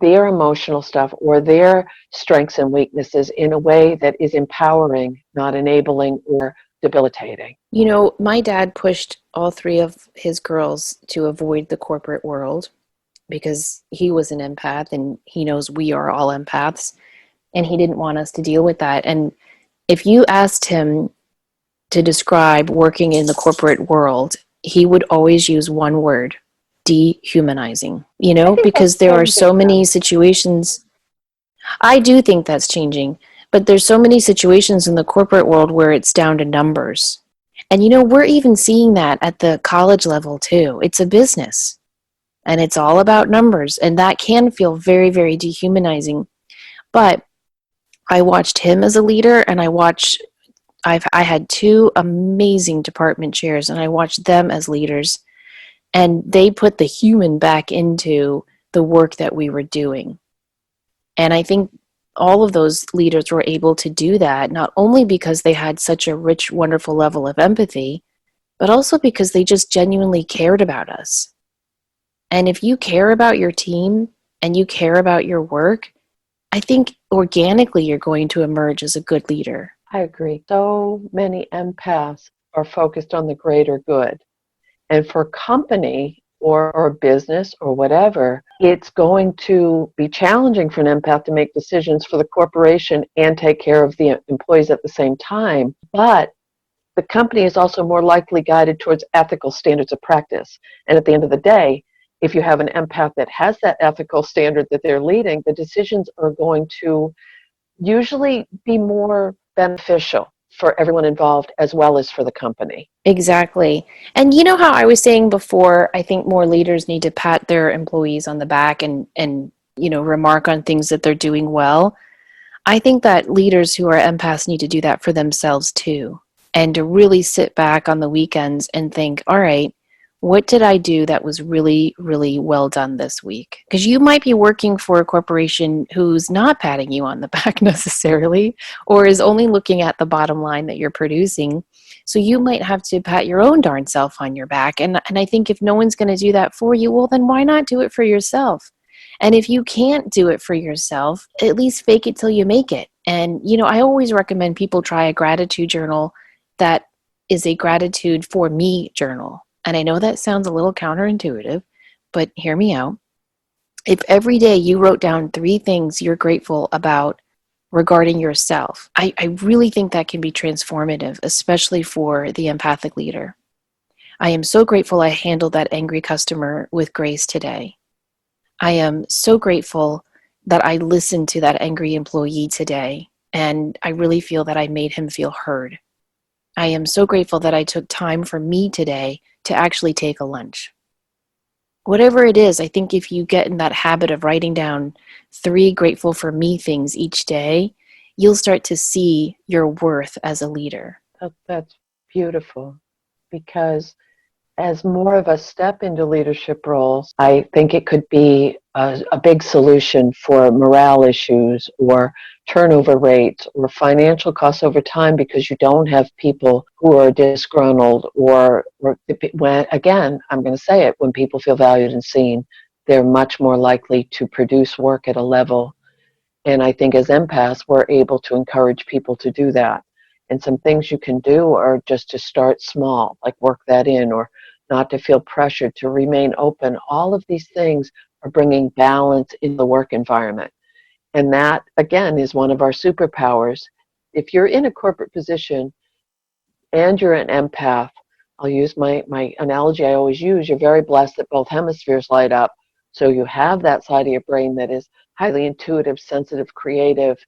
their emotional stuff or their strengths and weaknesses in a way that is empowering, not enabling or debilitating. You know, my dad pushed all three of his girls to avoid the corporate world because he was an empath and he knows we are all empaths, and he didn't want us to deal with that. And if you asked him to describe working in the corporate world, he would always use one word: dehumanizing. You I know, think because that's there are changing so many now. situations. I do think that's changing, but there's so many situations in the corporate world where it's down to numbers. And you know, we're even seeing that at the college level too. It's a business and it's all about numbers, and that can feel very, very dehumanizing. But I watched him as a leader, and I had two amazing department chairs, and I watched them as leaders, and they put the human back into the work that we were doing. And I think all of those leaders were able to do that not only because they had such a rich, wonderful level of empathy, but also because they just genuinely cared about us. And if you care about your team and you care about your work, I think organically you're going to emerge as a good leader. I agree. So many empaths are focused on the greater good. And for company or business or whatever, it's going to be challenging for an empath to make decisions for the corporation and take care of the employees at the same time. But the company is also more likely guided towards ethical standards of practice. And at the end of the day, if you have an empath that has that ethical standard that they're leading, the decisions are going to usually be more beneficial for everyone involved as well as for the company. Exactly. And you know how I was saying before, I think more leaders need to pat their employees on the back and you know, remark on things that they're doing well. I think that leaders who are empaths need to do that for themselves too. And to really sit back on the weekends and think, all right, what did I do that was really, really well done this week? Because you might be working for a corporation who's not patting you on the back necessarily, or is only looking at the bottom line that you're producing. So you might have to pat your own darn self on your back. And I think if no one's going to do that for you, well, then why not do it for yourself? And if you can't do it for yourself, at least fake it till you make it. And, you know, I always recommend people try a gratitude journal that is a gratitude for me journal. And I know that sounds a little counterintuitive, but hear me out. If every day you wrote down three things you're grateful about regarding yourself, I really think that can be transformative, especially for the empathic leader. I am so grateful I handled that angry customer with grace today. I am so grateful that I listened to that angry employee today, and I really feel that I made him feel heard. I am so grateful that I took time for me today to actually take a lunch. Whatever it is, I think if you get in that habit of writing down three grateful for me things each day, you'll start to see your worth as a leader. That's beautiful because as more of us step into leadership roles, I think it could be a big solution for morale issues or turnover rates or financial costs over time because you don't have people who are disgruntled or when, again, I'm going to say it, when people feel valued and seen, they're much more likely to produce work at a level. And I think as empaths, we're able to encourage people to do that. And some things you can do are just to start small, like work that in, or not to feel pressured, to remain open. All of these things are bringing balance in the work environment. And that, again, is one of our superpowers. If you're in a corporate position and you're an empath, I'll use my analogy I always use, you're very blessed that both hemispheres light up. So you have that side of your brain that is highly intuitive, sensitive, creative,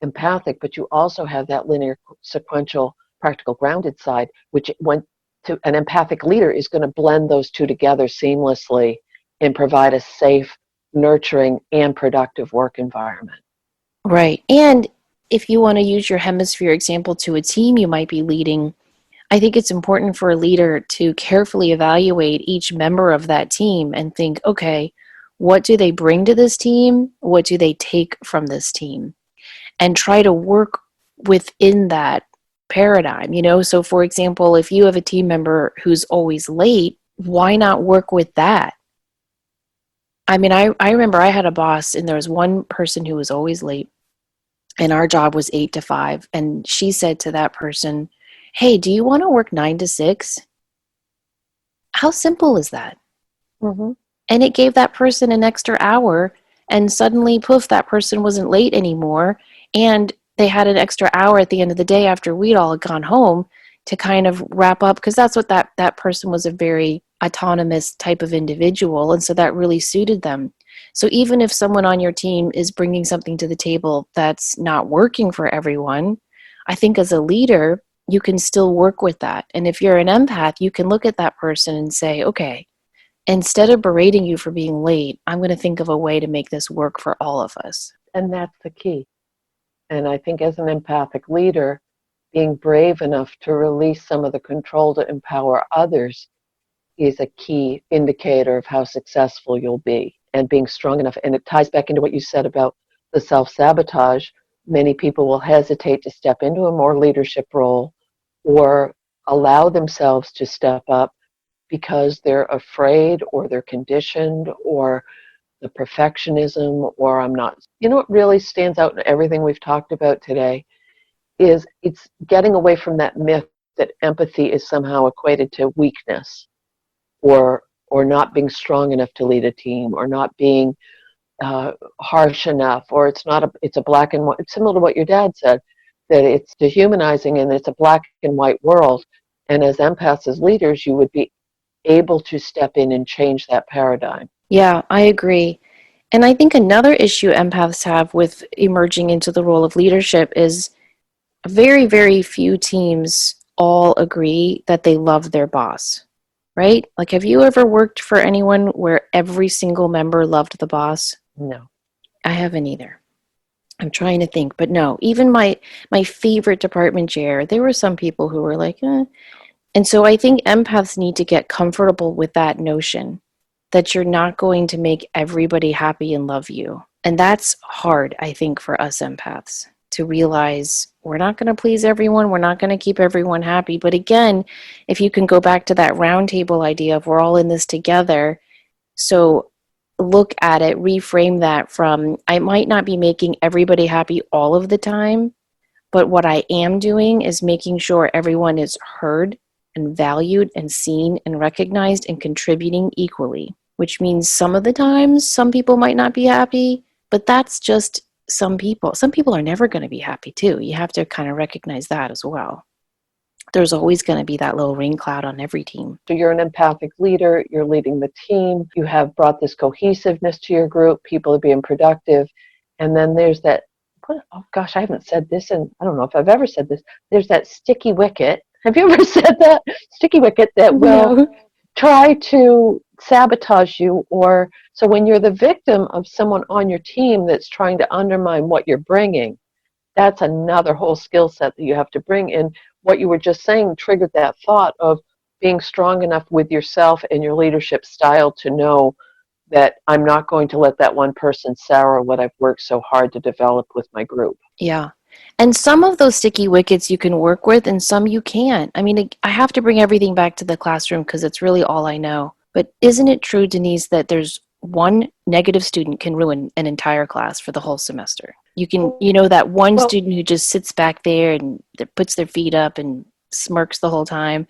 empathic, but you also have that linear, sequential, practical, grounded side, which when to an empathic leader is going to blend those two together seamlessly and provide a safe, nurturing, and productive work environment. Right. And if you want to use your hemisphere example to a team you might be leading, I think it's important for a leader to carefully evaluate each member of that team and think, okay, what do they bring to this team? What do they take from this team? And try to work within that paradigm, you know? So, for example, if you have a team member who's always late, why not work with that? I mean, I remember I had a boss and there was one person who was always late, and our job was 8 to 5. And she said to that person, hey, do you want to work 9 to 6? How simple is that? Mm-hmm. And it gave that person an extra hour, and suddenly, poof, that person wasn't late anymore. And they had an extra hour at the end of the day after we'd all gone home to kind of wrap up, because that's what that person was, a very autonomous type of individual. And so that really suited them. So even if someone on your team is bringing something to the table that's not working for everyone, I think as a leader, you can still work with that. And if you're an empath, you can look at that person and say, okay, instead of berating you for being late, I'm going to think of a way to make this work for all of us. And that's the key. And I think as an empathic leader, being brave enough to release some of the control to empower others is a key indicator of how successful you'll be, and being strong enough. And it ties back into what you said about the self-sabotage. Many people will hesitate to step into a more leadership role or allow themselves to step up because they're afraid or they're conditioned or the perfectionism or I'm not. You know what really stands out in everything we've talked about today is it's getting away from that myth that empathy is somehow equated to weakness or not being strong enough to lead a team or not being harsh enough, or it's a black and white. It's similar to what your dad said, that it's dehumanizing and it's a black and white world. And as empaths, as leaders, you would be able to step in and change that paradigm. Yeah, I agree. And I think another issue empaths have with emerging into the role of leadership is very, very few teams all agree that they love their boss, right? Like, have you ever worked for anyone where every single member loved the boss? No. I haven't either. I'm trying to think, but no. Even my favorite department chair, there were some people who were like, eh. And so I think empaths need to get comfortable with that notion that you're not going to make everybody happy and love you. And that's hard, I think, for us empaths to realize we're not going to please everyone. We're not going to keep everyone happy. But again, if you can go back to that roundtable idea of we're all in this together, so look at it, reframe that from I might not be making everybody happy all of the time, but what I am doing is making sure everyone is heard and valued and seen and recognized and contributing equally, which means some of the times some people might not be happy, but that's just some people. Some people are never going to be happy too. You have to kind of recognize that as well. There's always going to be that little rain cloud on every team. So you're an empathic leader, you're leading the team, you have brought this cohesiveness to your group, people are being productive. And then there's that, oh gosh, I haven't said this, and I don't know if I've ever said this. There's that sticky wicket. Have you ever said that? Sticky wicket that will No. try to sabotage you. Or so when you're the victim of someone on your team that's trying to undermine what you're bringing, that's another whole skill set that you have to bring in. What you were just saying triggered that thought of being strong enough with yourself and your leadership style to know that I'm not going to let that one person sour what I've worked so hard to develop with my group. Yeah. And some of those sticky wickets you can work with and some you can't. I mean, I have to bring everything back to the classroom because it's really all I know. But isn't it true, Denise, that there's one negative student can ruin an entire class for the whole semester? That one Well, student who just sits back there and puts their feet up and smirks the whole time.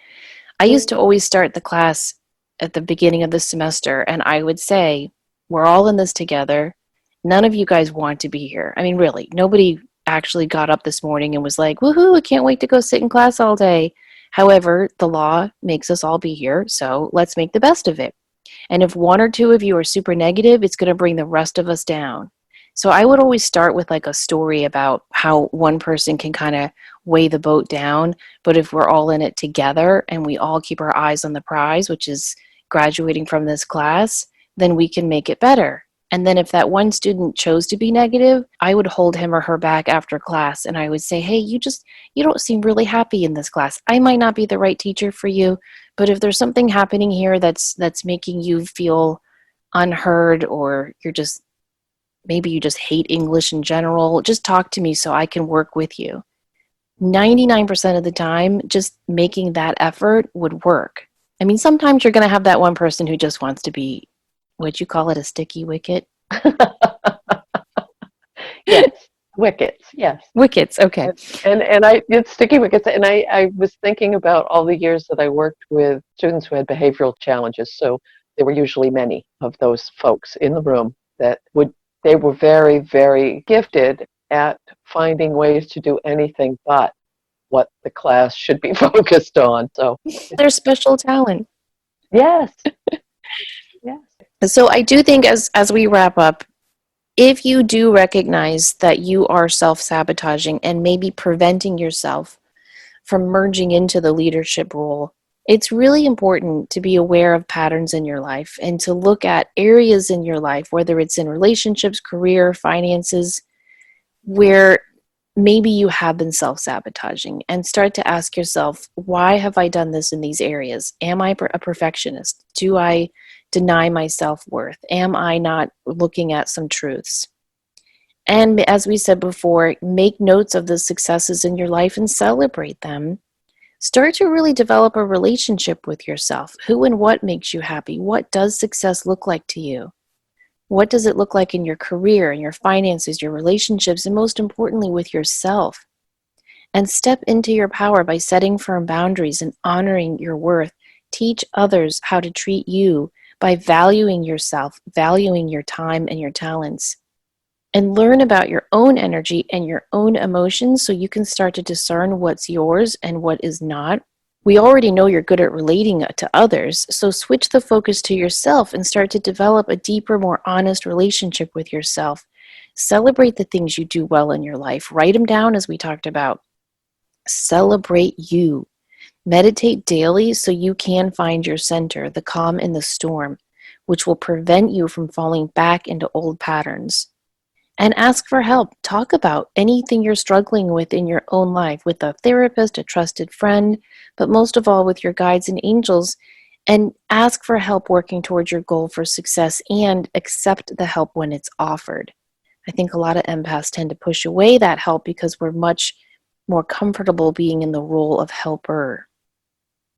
I used to always start the class at the beginning of the semester, and I would say, we're all in this together. None of you guys want to be here. I mean, really, nobody actually got up this morning and was like, woohoo, I can't wait to go sit in class all day. However, the law makes us all be here, so let's make the best of it. And if one or two of you are super negative, it's going to bring the rest of us down. So I would always start with like a story about how one person can kind of weigh the boat down. But if we're all in it together and we all keep our eyes on the prize, which is graduating from this class, then we can make it better. And then if that one student chose to be negative, I would hold him or her back after class and I would say, hey, you don't seem really happy in this class. I might not be the right teacher for you, but if there's something happening here that's making you feel unheard, or maybe you just hate English in general, just talk to me so I can work with you. 99% of the time, just making that effort would work. I mean, sometimes you're going to have that one person who just wants to be, would you call it, a sticky wicket? yes, wickets, yes. Wickets, okay. And I it's sticky wickets. And I was thinking about all the years that I worked with students who had behavioral challenges. So there were usually many of those folks in the room that they were very, very gifted at finding ways to do anything but what the class should be focused on. So Their special talent. yes, yes. So I do think as we wrap up, if you do recognize that you are self-sabotaging and maybe preventing yourself from merging into the leadership role, it's really important to be aware of patterns in your life and to look at areas in your life, whether it's in relationships, career, finances, where maybe you have been self-sabotaging, and start to ask yourself, why have I done this in these areas? Am I a perfectionist? Do I deny my self-worth? Am I not looking at some truths? And as we said before, make notes of the successes in your life and celebrate them. Start to really develop a relationship with yourself. Who and what makes you happy? What does success look like to you? What does it look like in your career, in your finances, your relationships, and most importantly, with yourself? And step into your power by setting firm boundaries and honoring your worth. Teach others how to treat you by valuing yourself, valuing your time and your talents. And learn about your own energy and your own emotions so you can start to discern what's yours and what is not. We already know you're good at relating to others, so switch the focus to yourself and start to develop a deeper, more honest relationship with yourself. Celebrate the things you do well in your life. Write them down, as we talked about. Celebrate you. Meditate daily so you can find your center, the calm in the storm, which will prevent you from falling back into old patterns. And ask for help. Talk about anything you're struggling with in your own life with a therapist, a trusted friend, but most of all with your guides and angels. And ask for help working towards your goal for success and accept the help when it's offered. I think a lot of empaths tend to push away that help because we're much more comfortable being in the role of helper.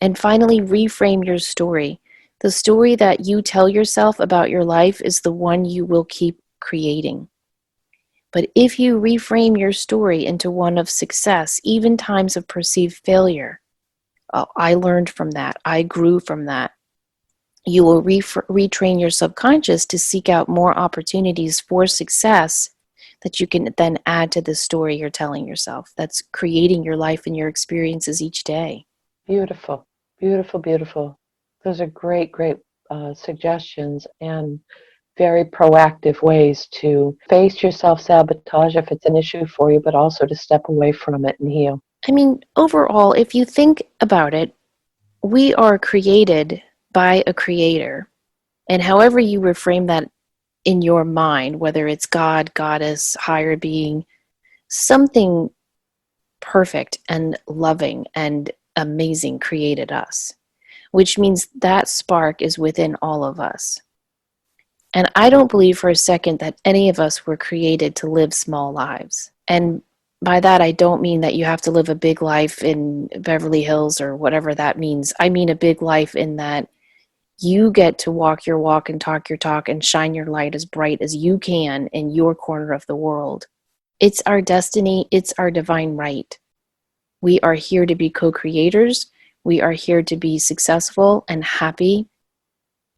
And finally, reframe your story. The story that you tell yourself about your life is the one you will keep creating. But if you reframe your story into one of success, even times of perceived failure, oh, I learned from that, I grew from that, you will retrain your subconscious to seek out more opportunities for success that you can then add to the story you're telling yourself. That's creating your life and your experiences each day. Beautiful, beautiful, beautiful. Those are great, great suggestions and very proactive ways to face your self-sabotage if it's an issue for you, but also to step away from it and heal. I mean, overall, if you think about it, we are created by a creator. And however you reframe that in your mind, whether it's God, goddess, higher being, something perfect and loving and amazing created us, which means that spark is within all of us. And I don't believe for a second that any of us were created to live small lives. And by that, I don't mean that you have to live a big life in Beverly Hills or whatever that means. I mean a big life in that you get to walk your walk and talk your talk and shine your light as bright as you can in your corner of the world. It's our destiny, it's our divine right. We are here to be co-creators. We are here to be successful and happy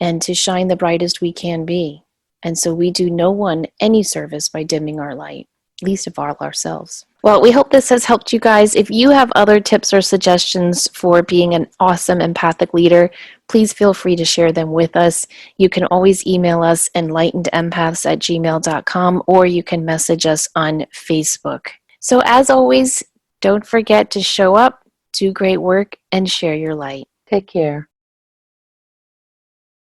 and to shine the brightest we can be. And so we do no one any service by dimming our light, least of all ourselves. Well, we hope this has helped you guys. If you have other tips or suggestions for being an awesome empathic leader, please feel free to share them with us. You can always email us enlightenedempaths@gmail.com, or you can message us on Facebook. So as always, don't forget to show up, do great work, and share your light. Take care.